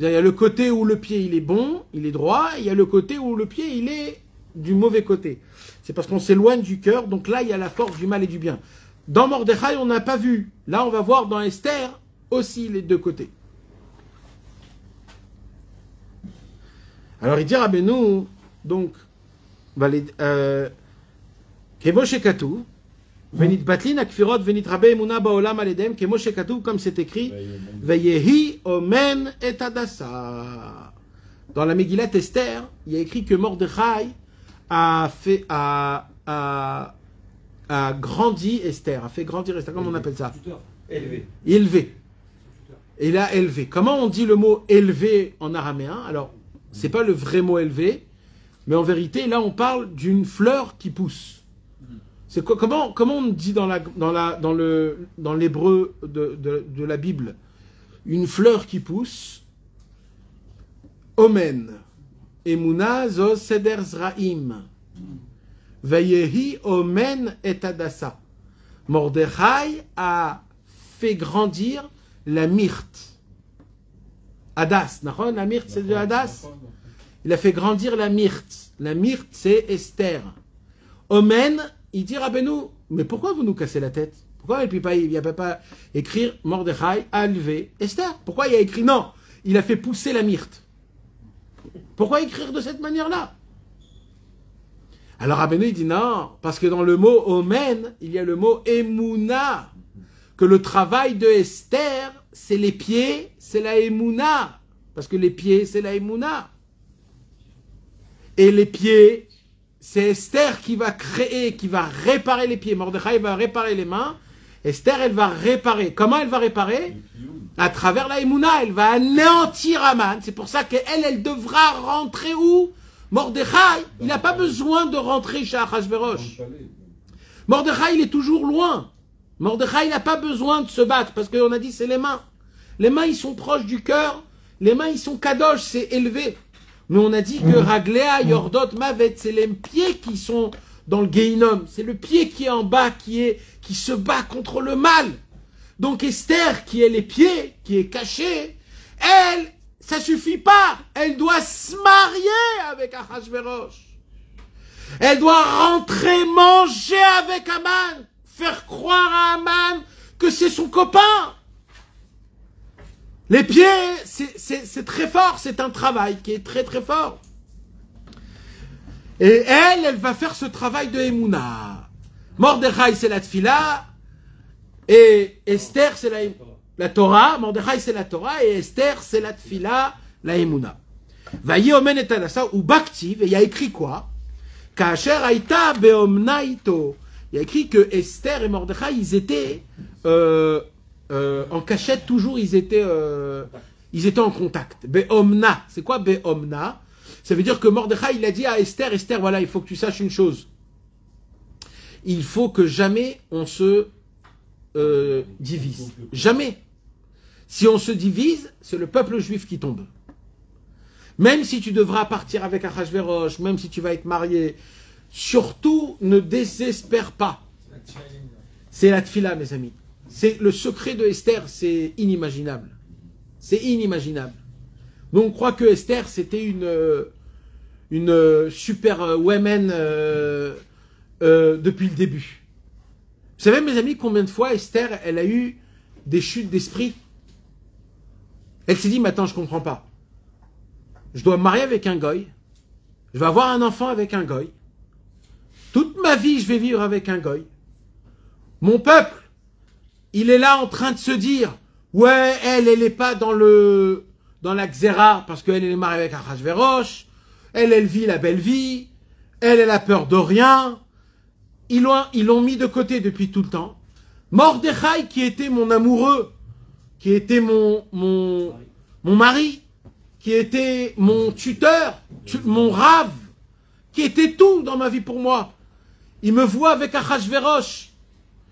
Il y a le côté où le pied il est bon, il est droit, et il y a le côté où le pied il est du mauvais côté. C'est parce qu'on s'éloigne du cœur, donc là il y a la force du mal et du bien. Dans Mordechai on n'a pas vu. Là on va voir dans Esther aussi les deux côtés. Alors il dit Rabbeinu, donc, Kemo Shekatu, Venit Batlin Akfirot, Venit Rabbe Emuna Baolam Aledem, Kemo Shekatu, comme c'est écrit, Veyehi Omen et Adassa. Dans la Megillat Esther, il y a écrit que Mordechai a grandi Esther, a fait grandir Esther, comment on appelle ça? Élevé. Élevé. Il a élevé. Comment on dit le mot élevé en araméen? Alors, c'est pas le vrai mot élevé, mais en vérité, là, on parle d'une fleur qui pousse. C'est comment on dit dans l'hébreu de la Bible? Une fleur qui pousse. Omen. Emuna zo seder zraim. Vayehi omen et adassa. Mordechai a fait grandir la myrte. Hadas, la myrte c'est de Hadas. Il a fait grandir la myrte. La myrte c'est Esther. Omen, il dit Rabbeinu, mais pourquoi vous nous cassez la tête? Pourquoi il ne peut pas écrire Mordechai a élevé Esther? Pourquoi il a écrit non? Il a fait pousser la myrte. Pourquoi écrire de cette manière-là? Alors Rabbeinu il dit non, parce que dans le mot Omen, il y a le mot Emouna, que le travail de Esther, c'est les pieds, c'est la Emouna, parce que les pieds, c'est la Emouna. Et les pieds, c'est Esther qui va créer, qui va réparer les pieds. Mordechai va réparer les mains. Esther, elle va réparer. Comment elle va réparer? À travers la Emouna, elle va anéantir Aman. C'est pour ça qu'elle, elle devra rentrer où? Mordechai, il n'a pas besoin de rentrer chez Achashverosh. Mordechai, il est toujours loin. Mordechai, il n'a pas besoin de se battre, parce qu'on a dit c'est les mains. Les mains, ils sont proches du cœur. Les mains, ils sont kadosh, c'est élevé. Mais on a dit que Raglea, Yordot, Mavet, c'est les pieds qui sont dans le Gehinom. C'est le pied qui est en bas, qui se bat contre le mal. Donc Esther, qui est les pieds, qui est cachée, elle, ça suffit pas. Elle doit se marier avec Achashverosh. Elle doit rentrer manger avec Aman. Faire croire à Aman que c'est son copain. Les pieds, c'est très fort, c'est un travail qui est très très fort. Et elle va faire ce travail de Emouna. Mordechai, c'est la Tfila, et Esther, c'est la Torah. Mordechai, c'est la Torah, et Esther, c'est la Tfila, la Emouna. Vayi omen et alasa, ou baktiv, et il y a écrit quoi? Kacher aita beomna ito. Il y a écrit que Esther et Mordechai, ils étaient en cachette, toujours, ils étaient en contact. Be'omna, c'est quoi Be'omna? Ça veut dire que Mordechai, il a dit à Esther, Esther, voilà, il faut que tu saches une chose. Il faut que jamais on se divise. Jamais. Si on se divise, c'est le peuple juif qui tombe. Même si tu devras partir avec Achashverosh, même si tu vas être marié, surtout ne désespère pas. C'est la tfila, mes amis. C'est le secret de Esther, c'est inimaginable. C'est inimaginable. Donc on croit que Esther, c'était une super woman depuis le début. Vous savez, mes amis, combien de fois Esther, elle a eu des chutes d'esprit? Elle s'est dit, mais attends, je comprends pas. Je dois me marier avec un goy. Je vais avoir un enfant avec un goy. Toute ma vie, je vais vivre avec un goy. Mon peuple, il est là en train de se dire, ouais, elle est pas dans la Xéra, parce qu'elle est mariée avec Achashverosh, elle vit la belle vie, elle a peur de rien. Ils l'ont mis de côté depuis tout le temps. Mordechai, qui était mon amoureux, qui était mon mari, qui était mon tuteur, mon rave, qui était tout dans ma vie pour moi. Il me voit avec Achashverosh.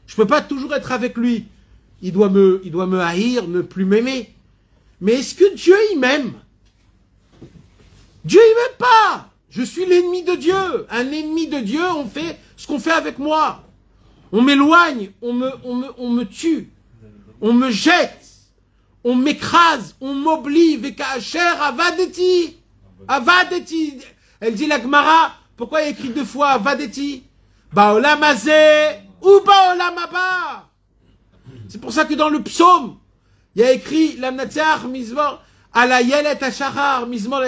Je peux pas toujours être avec lui. Il doit me haïr, ne plus m'aimer. Mais est-ce que Dieu, il m'aime? Dieu, il m'aime pas. Je suis l'ennemi de Dieu. Un ennemi de Dieu, on fait ce qu'on fait avec moi. On m'éloigne, on me tue, on me jette, on m'écrase, on m'oublie. Vekacher avadeti. Avadeti. Elle dit la Gemara, pourquoi il y a écrit 2 fois avadeti? Baolam hazeh ou baolam haba. C'est pour ça que dans le psaume, il y a écrit l'amnatziach mizmor ala yelet hashachar mizmor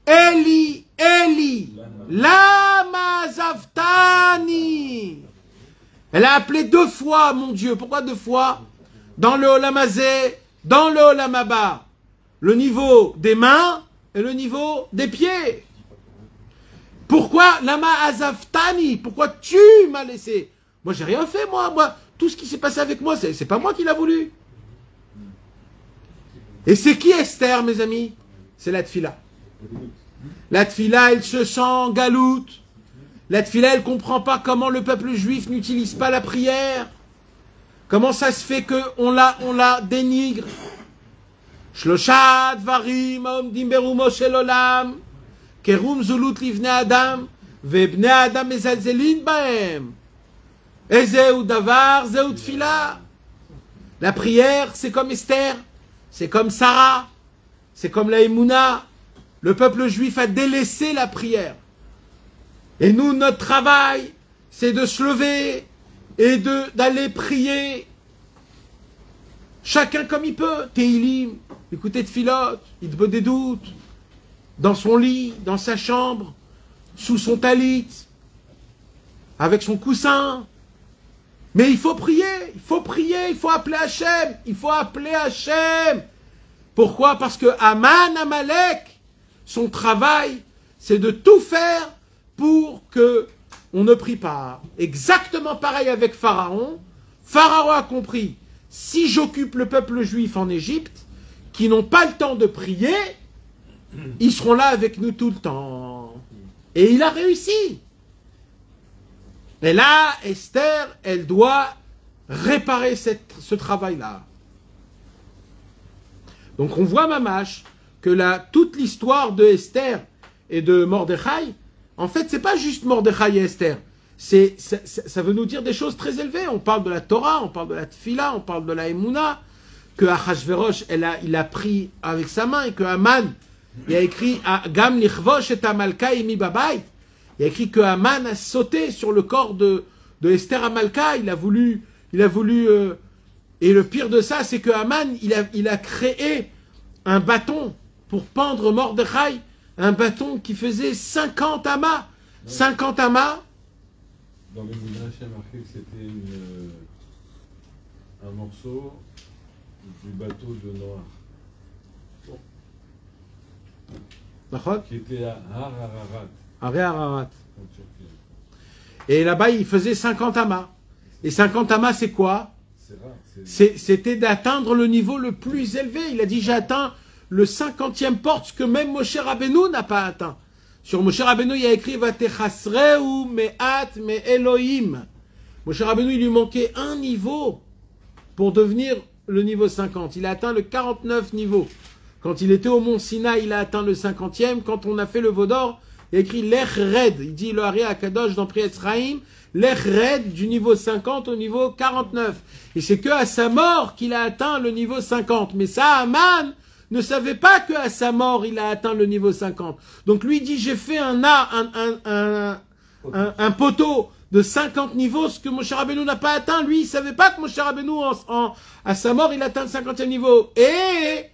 Eli Eli lama zavtani. Elle a appelé 2 fois mon Dieu. Pourquoi 2 fois? Dans le olam hazeh, dans le olam haba. Le niveau des mains et le niveau des pieds. Pourquoi lama azavtani? Pourquoi tu m'as laissé? Moi, j'ai rien fait, moi. Tout ce qui s'est passé avec moi, c'est pas moi qui l'a voulu. Et c'est qui Esther, mes amis? C'est la tfila. La tfila, elle se sent en galoute. La tfila, elle comprend pas comment le peuple juif n'utilise pas la prière. Comment ça se fait qu'on la dénigre? Shlosha dvarim haomdim berumo shel olam kerum zulut livnei adam vebnei adam mezalzelin bahem. Ezeu davar, zeu tfila. La prière, c'est comme Esther, c'est comme Sarah, c'est comme la Emouna. Le peuple juif a délaissé la prière. Et nous, notre travail, c'est de se lever et d'aller prier. Chacun comme il peut. Teilim, écouter Tfilot, Itbo des doutes, dans son lit, dans sa chambre, sous son talit. avec son coussin. Mais il faut prier, il faut prier, il faut appeler Hachem, il faut appeler Hachem. Pourquoi? Parce que Aman Amalek, son travail, c'est de tout faire pour que on ne prie pas. Exactement pareil avec Pharaon. Pharaon a compris, si j'occupe le peuple juif en Égypte, qui n'ont pas le temps de prier, ils seront là avec nous tout le temps. Et il a réussi. Et là, Esther, elle doit réparer ce travail-là. Donc on voit, Mamash, que toute l'histoire de Esther et de Mordechai, en fait, c'est pas juste Mordechai et Esther. Ça veut nous dire des choses très élevées. On parle de la Torah, on parle de la Tfila, on parle de la Emouna, que Achashverosh, il a pris avec sa main, et que Haman, il a écrit Gam lichvosh et Amalka imi babait. Il a écrit que Haman a sauté sur le corps de Esther Amalka. Il a voulu, et le pire de ça, c'est que Haman, il a créé un bâton pour pendre Mordechai, un bâton qui faisait 50 amas. 50 amas. Dans le Midrash, il y a marqué que c'était un morceau du bateau de Noah. Qui était à Har-Ararat. Et là-bas, il faisait 50 amas. Et 50 amas, c'est quoi? C'est rare. C'était d'atteindre le niveau le plus élevé. Il a dit, j'ai atteint le 50e porte, ce que même Moshe Rabbeinu n'a pas atteint. Sur Moshe Rabbeinu, il a écrit, Vatechasreu me'at me Elohim. Moshe Rabbeinu, il lui manquait un niveau pour devenir le niveau 50. Il a atteint le 49 niveau. Quand il était au mont Sinaï, il a atteint le 50e. Quand on a fait le Vaudor, il a écrit Lech Red. Il dit le Hari Akadosh dans Priet Sraim, Lech Red du niveau 50 au niveau 49. Et c'est que à sa mort qu'il a atteint le niveau 50. Mais ça, Haman ne savait pas que à sa mort il a atteint le niveau 50. Donc lui dit j'ai fait un poteau de 50 niveaux, ce que Moshe Rabbeinu n'a pas atteint. Lui, il savait pas que Moshe Rabbeinu à sa mort il atteint le 50e niveau. Et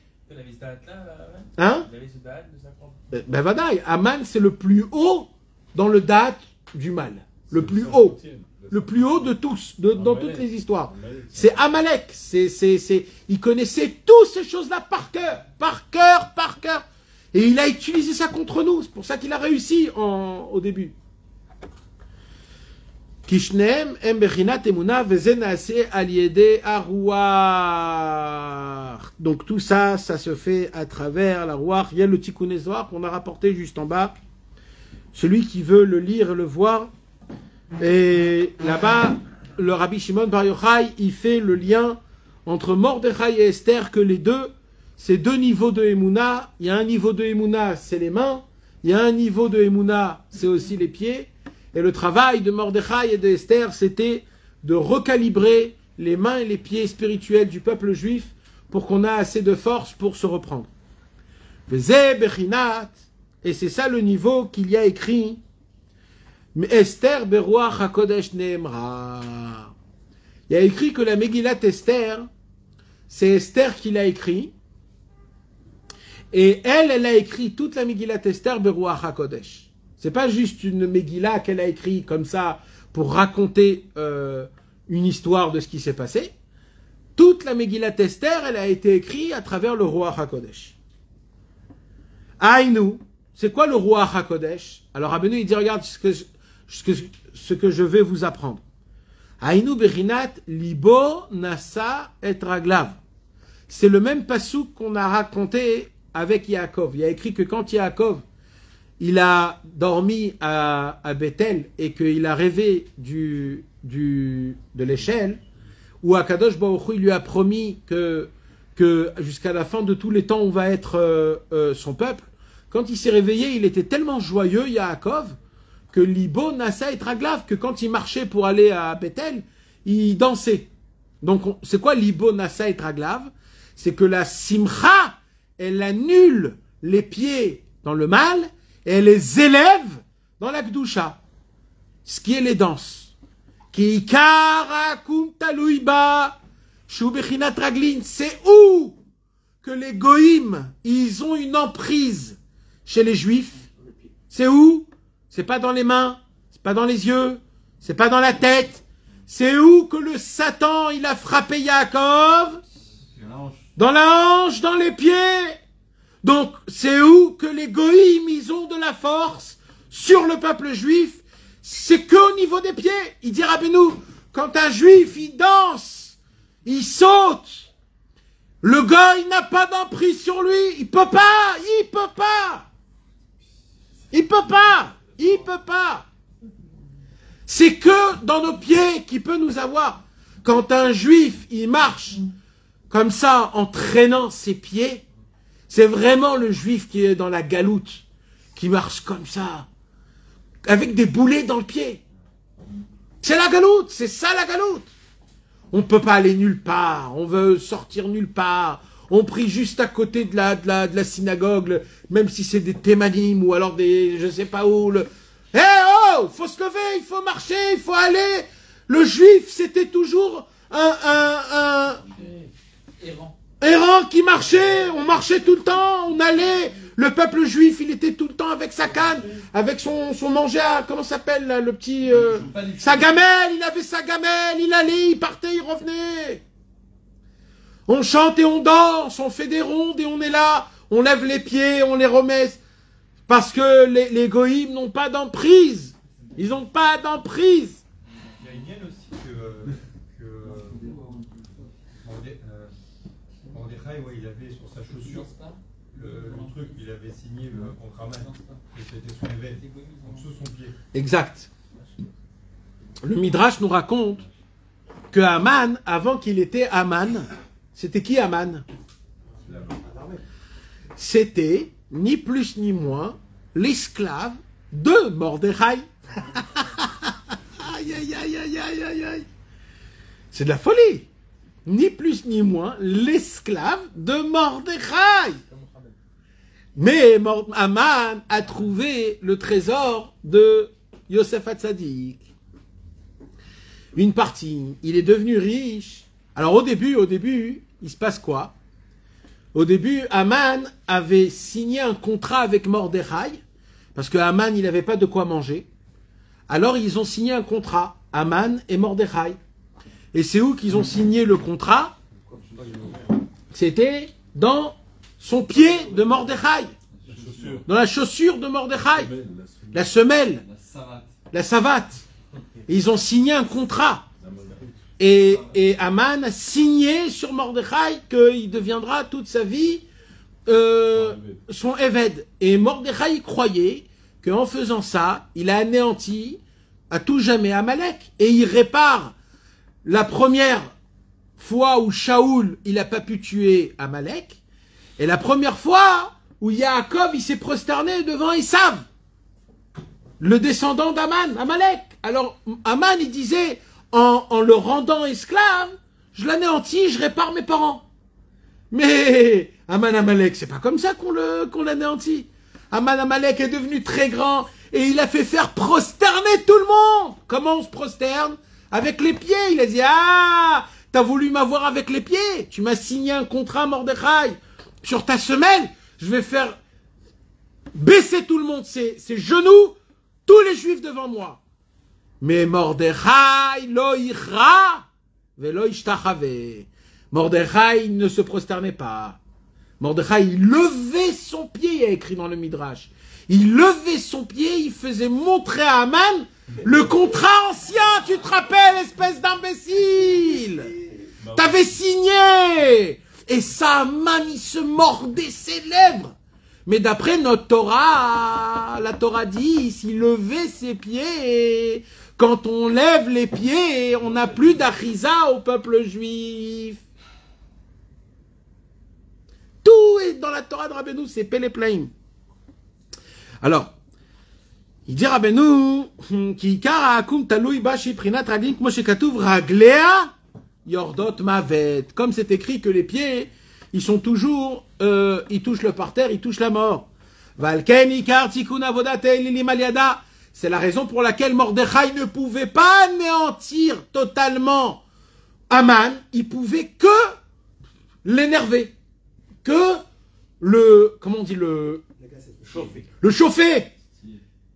hein? Ben Vadaï, Haman c'est le plus haut dans le date du mal. Le plus haut. Le plus haut de tous, dans toutes les histoires. C'est Amalek. Il connaissait toutes ces choses-là par cœur. Par cœur. Et il a utilisé ça contre nous. C'est pour ça qu'il a réussi au début. Kishnem em bechinat emuna vezenase aliede arouar. Donc tout ça, ça se fait à travers la rouar. Il y a le Tikkun Zohar qu'on a rapporté juste en bas. Celui qui veut le lire et le voir. Et là-bas, le Rabbi Shimon Bar Yochai, il fait le lien entre Mordechai et Esther, que les deux, c'est deux niveaux de Emouna. Il y a un niveau de Emouna, c'est les mains. Il y a un niveau de Emouna, c'est aussi les pieds. Et le travail de Mordechai et de Esther, c'était de recalibrer les mains et les pieds spirituels du peuple juif pour qu'on ait assez de force pour se reprendre. Et c'est ça le niveau qu'il y a écrit. Mais Esther Beruach HaKodesh Neemra. Il y a écrit que la Megillat Esther, c'est Esther qui l'a écrit. Et elle a écrit toute la Megillat Esther Beruach HaKodesh. C'est pas juste une Megillah qu'elle a écrit comme ça pour raconter une histoire de ce qui s'est passé. Toute la Megillat Esther, elle a été écrite à travers le Ruach HaKodesh. Aïnou, c'est quoi le Ruach HaKodesh? Alors Rabbeinu, il dit, regarde ce que je vais vous apprendre. Aïnou Berinat Libo Nasa et Raglav. C'est le même passouk qu'on a raconté avec Yaakov. Il y a écrit que quand Yaakov, il a dormi à Bethel et qu'il a rêvé de l'échelle, où Akadosh Baruch Hu, il lui a promis que jusqu'à la fin de tous les temps, on va être son peuple. Quand il s'est réveillé, il était tellement joyeux, Yaakov, que Libo Nasa et Raglav, que quand il marchait pour aller à Bethel, il dansait. Donc, c'est quoi Libo Nasa et Raglav? C'est que la Simcha, elle annule les pieds dans le mal, et elle les élève dans la Gdusha, ce qui est les danses. Ki karakum taluiba, shubechinat raglin, c'est où que les goïms, ils ont une emprise chez les juifs. C'est où? C'est pas dans les mains, c'est pas dans les yeux, C'est pas dans la tête. C'est où que le Satan, il a frappé Yaakov? Dans la hanche, dans les pieds. Donc, c'est où que les goïms, ils ont de la force sur le peuple juif? C'est qu'au niveau des pieds. Il dit Rabbeinu, quand un juif, il danse, il saute, le gars, il n'a pas d'emprise sur lui. Il peut pas. C'est que dans nos pieds qu'il peut nous avoir. Quand un juif, il marche comme ça, en traînant ses pieds, c'est vraiment le juif qui est dans la galoute, qui marche comme ça, avec des boulets dans le pied. C'est la galoute, c'est ça la galoute. On ne peut pas aller nulle part, on veut sortir nulle part. On prie juste à côté de la synagogue, même si c'est des témanim ou alors des je sais pas où. Oh, faut se lever, il faut marcher, il faut aller. Le juif, c'était toujours un errant qui marchait. On marchait tout le temps, on allait. Le peuple juif, il était tout le temps avec sa canne, avec son manger à, comment s'appelle le petit... sa gamelle, il avait sa gamelle, il allait, il partait, il revenait. On chante et on danse, on fait des rondes et on est là, on lève les pieds, on les remet. Parce que les goïms n'ont pas d'emprise. Ils n'ont pas d'emprise. Il y a une lienne aussi que Mordechai, ouais, il avait sur sa chaussure le truc, il avait signé contre Aman, et c'était son évêque, en dessous de son pied. Exact. Le Midrash nous raconte que Aman, avant qu'il était Aman, c'était qui Aman? C'était ni plus ni moins l'esclave de Mordechai. Aïe, aïe, aïe, aïe, aïe, aïe, aïe. C'est de la folie. Ni plus ni moins l'esclave de Mordechai. Mais Aman a trouvé le trésor de Yosef Hatzadik. Une partie, il est devenu riche. Alors au début, il se passe quoi? Au début, Aman avait signé un contrat avec Mordechai, parce que Aman, il n'avait pas de quoi manger. Alors ils ont signé un contrat, Aman et Mordechai. Et c'est où qu'ils ont signé le contrat? C'était dans son pied de Mordechai, dans la chaussure de Mordechai, la semelle, la savate. Et ils ont signé un contrat. Et Aman a signé sur Mordechai qu'il deviendra toute sa vie son évêque. Et Mordechai croyait qu'en faisant ça, il a anéanti à tout jamais Amalek. Et il répare la première fois où Shaoul, il n'a pas pu tuer Amalek. Et la première fois où Yaakov, il s'est prosterné devant Esav, le descendant d'Aman, Amalek. Alors Aman, il disait, en le rendant esclave, je l'anéantis, je répare mes parents. Mais Aman Amalek, c'est pas comme ça qu'on l'anéantit. Aman Amalek est devenu très grand et il a fait faire prosterner tout le monde. Comment on se prosterne? Avec les pieds. Il a dit, ah, t'as voulu m'avoir avec les pieds. Tu m'as signé un contrat, Mordechai. Sur ta semelle, je vais faire baisser tout le monde, ses genoux, tous les juifs devant moi. Mais Mordechai lo ichra velo ishtachave. Mordechai ne se prosternait pas. Mordechai, il levait son pied, il y a écrit dans le Midrash. Il levait son pied, il faisait montrer à Aman le contrat ancien, tu te rappelles, espèce d'imbécile. T'avais signé. Et ça, Aman, il se mordait ses lèvres. Mais d'après notre Torah, la Torah dit, s'il levait ses pieds, et quand on lève les pieds, on n'a plus d'achisa au peuple juif. Tout est dans la Torah de Rabbeinu, c'est Péléplaïm. Alors, il dit Rabbeinu, qui kara akum talui bashi prinat raglim kmo shekatuv raglea yordot mavet. Comme c'est écrit que les pieds, ils sont toujours, ils touchent le parterre, ils touchent la mort. Valken ikar tikun avodat elilim aliada. C'est la raison pour laquelle Mordechai ne pouvait pas anéantir totalement Aman. Il pouvait que l'énerver, que comment on dit le chauffer.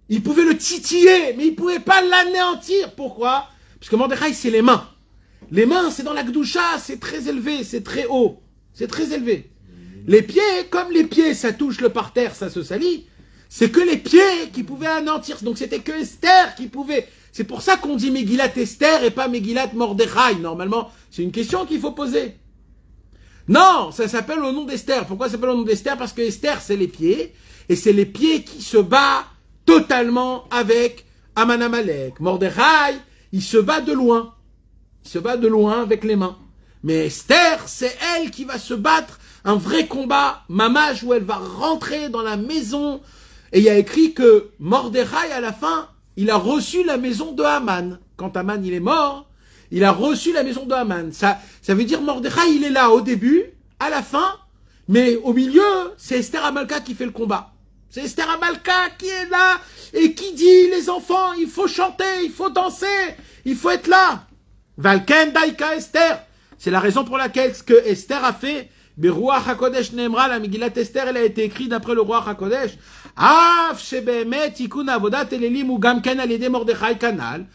Il pouvait le titiller, mais il ne pouvait pas l'anéantir. Pourquoi? Parce que Mordechai, c'est les mains. Les mains, c'est dans la Gdoucha, c'est très élevé, c'est très haut. C'est très élevé. Les pieds, comme les pieds, ça touche le parterre, ça se salit. C'est que les pieds qui pouvaient anéantir. Donc c'était que Esther qui pouvait. C'est pour ça qu'on dit Megillat Esther et pas Megillat Mordechai. Normalement, c'est une question qu'il faut poser. Non, ça s'appelle au nom d'Esther. Pourquoi ça s'appelle au nom d'Esther? Parce que Esther, c'est les pieds. Et c'est les pieds qui se battent totalement avec Aman Amalek. Mordechai, il se bat de loin. Il se bat de loin avec les mains. Mais Esther, c'est elle qui va se battre un vrai combat, mamage, où elle va rentrer dans la maison. Et il y a écrit que Mordechai, à la fin, il a reçu la maison de Haman. Quand Haman, il est mort, il a reçu la maison de Haman. Ça veut dire Mordechai, il est là au début, à la fin, mais au milieu, c'est Esther Amalka qui fait le combat. C'est Esther Amalka qui est là et qui dit, les enfants, il faut chanter, il faut danser, il faut être là. Valken Daika Esther. C'est la raison pour laquelle ce que Esther a fait, Beruach HaKodesh Nemra, la Megillat Esther, elle a été écrite d'après le Ruach HaKodesh. Af shebemet tikun avodat elelim ou gamken alede Mordechai kanal.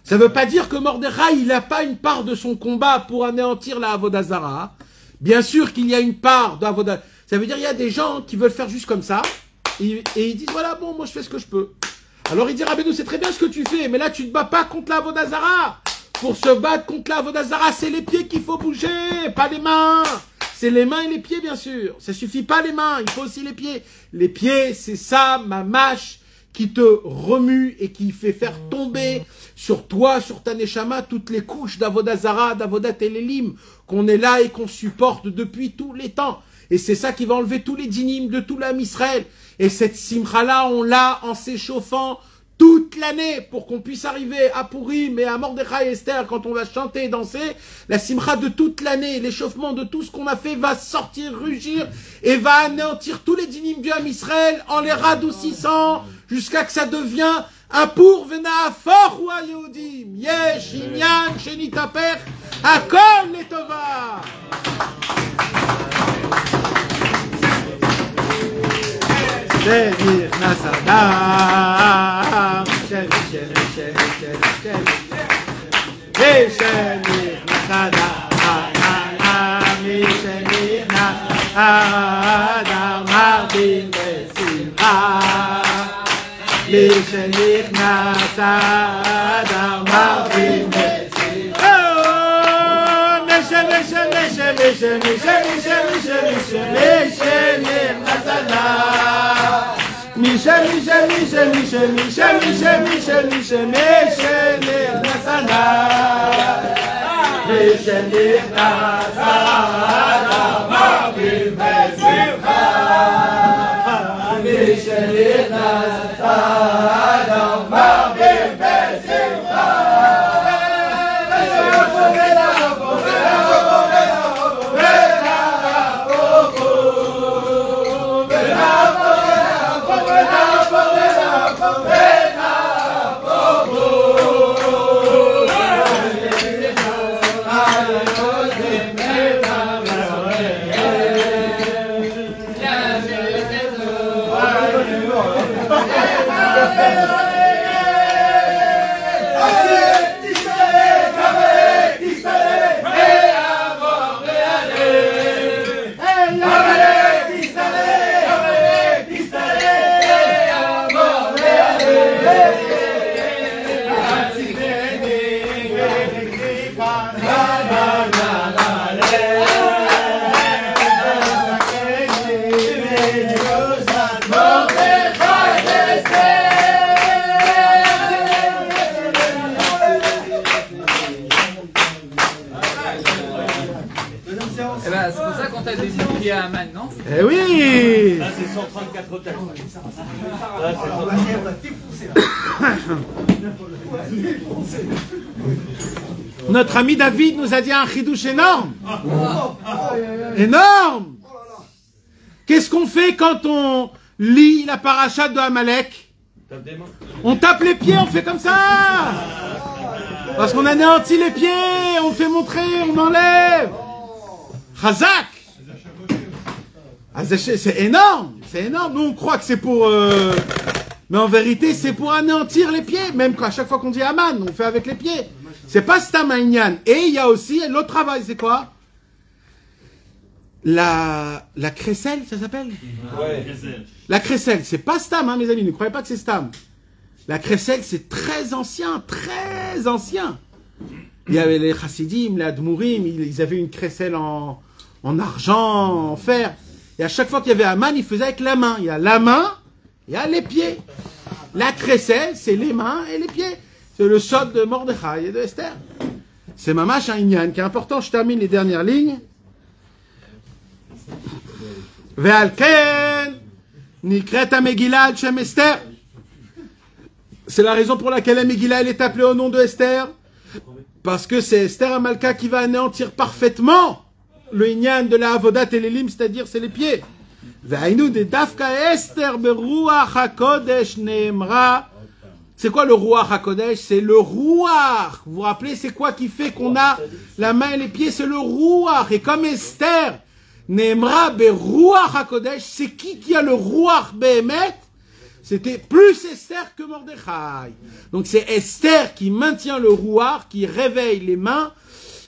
Ça veut pas dire que Mordechai, il n'a pas une part de son combat pour anéantir la Avodazara. Bien sûr qu'il y a une part d'Avodazara. Ça veut dire qu'il y a des gens qui veulent faire juste comme ça. Et ils disent, voilà, bon, moi je fais ce que je peux. Alors il dit, Rabbeinu, c'est très bien ce que tu fais, mais là tu ne te bats pas contre la Avodazara. Pour se battre contre la Avodazara, c'est les pieds qu'il faut bouger, pas les mains. C'est les mains et les pieds, bien sûr. Ça suffit pas les mains, il faut aussi les pieds. Les pieds, c'est ça, ma mâche, qui te remue et qui fait faire tomber sur toi, sur ta neshama, toutes les couches d'Avodazara, d'Avodat Elelim, qu'on est là et qu'on supporte depuis tous les temps. Et c'est ça qui va enlever tous les dynimes de tout l'âme Israël. Et cette simcha-là, on l'a en s'échauffant toute l'année pour qu'on puisse arriver à Purim et à Mordechai et Esther quand on va chanter et danser. La simcha de toute l'année, l'échauffement de tout ce qu'on a fait va sortir, rugir et va anéantir tous les dynimes du Ham Israël en les radoucissant jusqu'à que ça devient un pour vena fort ou a Yehudim. Yesh inyan shenitaper hakol letova. Shemir Nasadam, Shemir Nasadam, Shemir Nasadam, Marbin Besimcha, Shemir Nasadam, Marbin Besimcha. Michel, Michel, Michel, Michel, Michel, Michel, Michel, Michel, Michel, Nasana, Michel, Nasana, Marbin Besimcha, Michel, Nasana, Marbin Besimcha. Eh oui! Là, c'est 134 hôtels. Notre ami David nous a dit un chidouche énorme. Énorme! Qu'est-ce qu'on fait quand on lit la paracha de Amalek? On tape les pieds, on fait comme ça! Parce qu'on anéantit les pieds, on fait montrer, on enlève. Chazak! C'est énorme, c'est énorme. Nous on croit que c'est pour Mais en vérité, c'est pour anéantir les pieds. Même à chaque fois qu'on dit Aman, on fait avec les pieds. C'est pas Stam Aïnyan. Et il y a aussi l'autre travail, c'est quoi? La crécelle, ça s'appelle? Ouais. La crécelle, c'est pas Stam, hein, mes amis, ne croyez pas que c'est Stam. La crécelle, c'est très ancien, très ancien. Il y avait les chassidim, les admourim, ils avaient une crécelle en argent, en fer. Et à chaque fois qu'il y avait Aman, il faisait avec la main. Il y a la main, il y a les pieds. La crécelle, c'est les mains et les pieds. C'est le sod de Mordechai et de Esther. C'est mamash un inyan qui est important. Je termine les dernières lignes. Ve'alken nikret ha-Megillah al shem Esther. C'est la raison pour laquelle la Megillah elle est appelée au nom de Esther. Parce que c'est Esther Amalka qui va anéantir parfaitement le inyan de la avodat et les lim, c'est-à-dire c'est les pieds. Ve'ainu de dafka Esther beruach hakodesh neemra. C'est quoi le ruach hakodesh? C'est le ruach. Vous vous rappelez, c'est quoi qui fait qu'on a la main et les pieds? C'est le ruach. Et comme Esther neemra beruach hakodesh, c'est qui a le ruach behemet? C'était plus Esther que Mordechai. Donc c'est Esther qui maintient le ruach, qui réveille les mains,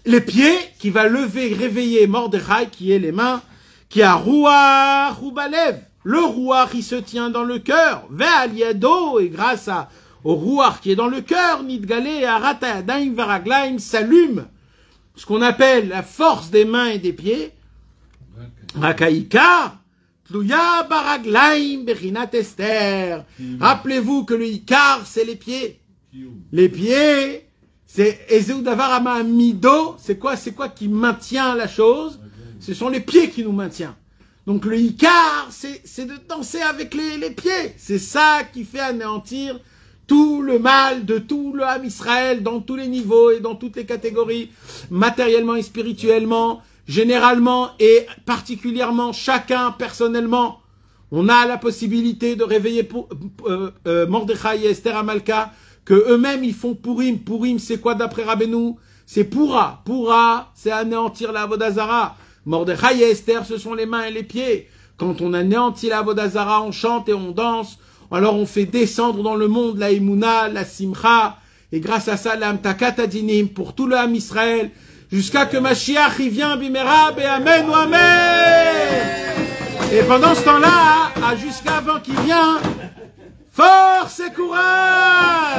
les pieds, qui va réveiller Mordechai, qui est les mains, qui a ruach ou balev. Le ruach, il se tient dans le cœur. Ve'al yado, et grâce au ruach qui est dans le cœur, nidgale et arata yadayim varaglaim s'allume. Ce qu'on appelle la force des mains et des pieds. Rakaïka. Tluya baraglaim bechinat Esther. Rappelez-vous que le Ikar, c'est les pieds. Les pieds, c'est Ezeu davar ama mido. C'est quoi qui maintient la chose? Ce sont les pieds qui nous maintiennent. Donc le Ikar, c'est de danser avec les pieds. C'est ça qui fait anéantir tout le mal de tout le Ham Israël, dans tous les niveaux et dans toutes les catégories, matériellement et spirituellement. Généralement et particulièrement chacun personnellement, on a la possibilité de réveiller Mordechai et Esther Amalka, que eux-mêmes ils font Purim. Purim, c'est quoi d'après Rabbeinu? C'est Pourra. Pourra, c'est anéantir la Avodah Zara. Mordechai et Esther, ce sont les mains et les pieds. Quand on anéantit la Avodah Zara, on chante et on danse. Alors on fait descendre dans le monde la Emouna, la Simcha, et grâce à ça, la Amtakat Adinim pour tout le Ham Israël. Jusqu'à que Mashiach y vient, Bimera, et Amen ou Amen. Et pendant ce temps-là, jusqu'à avant qu'il vienne, force et courage.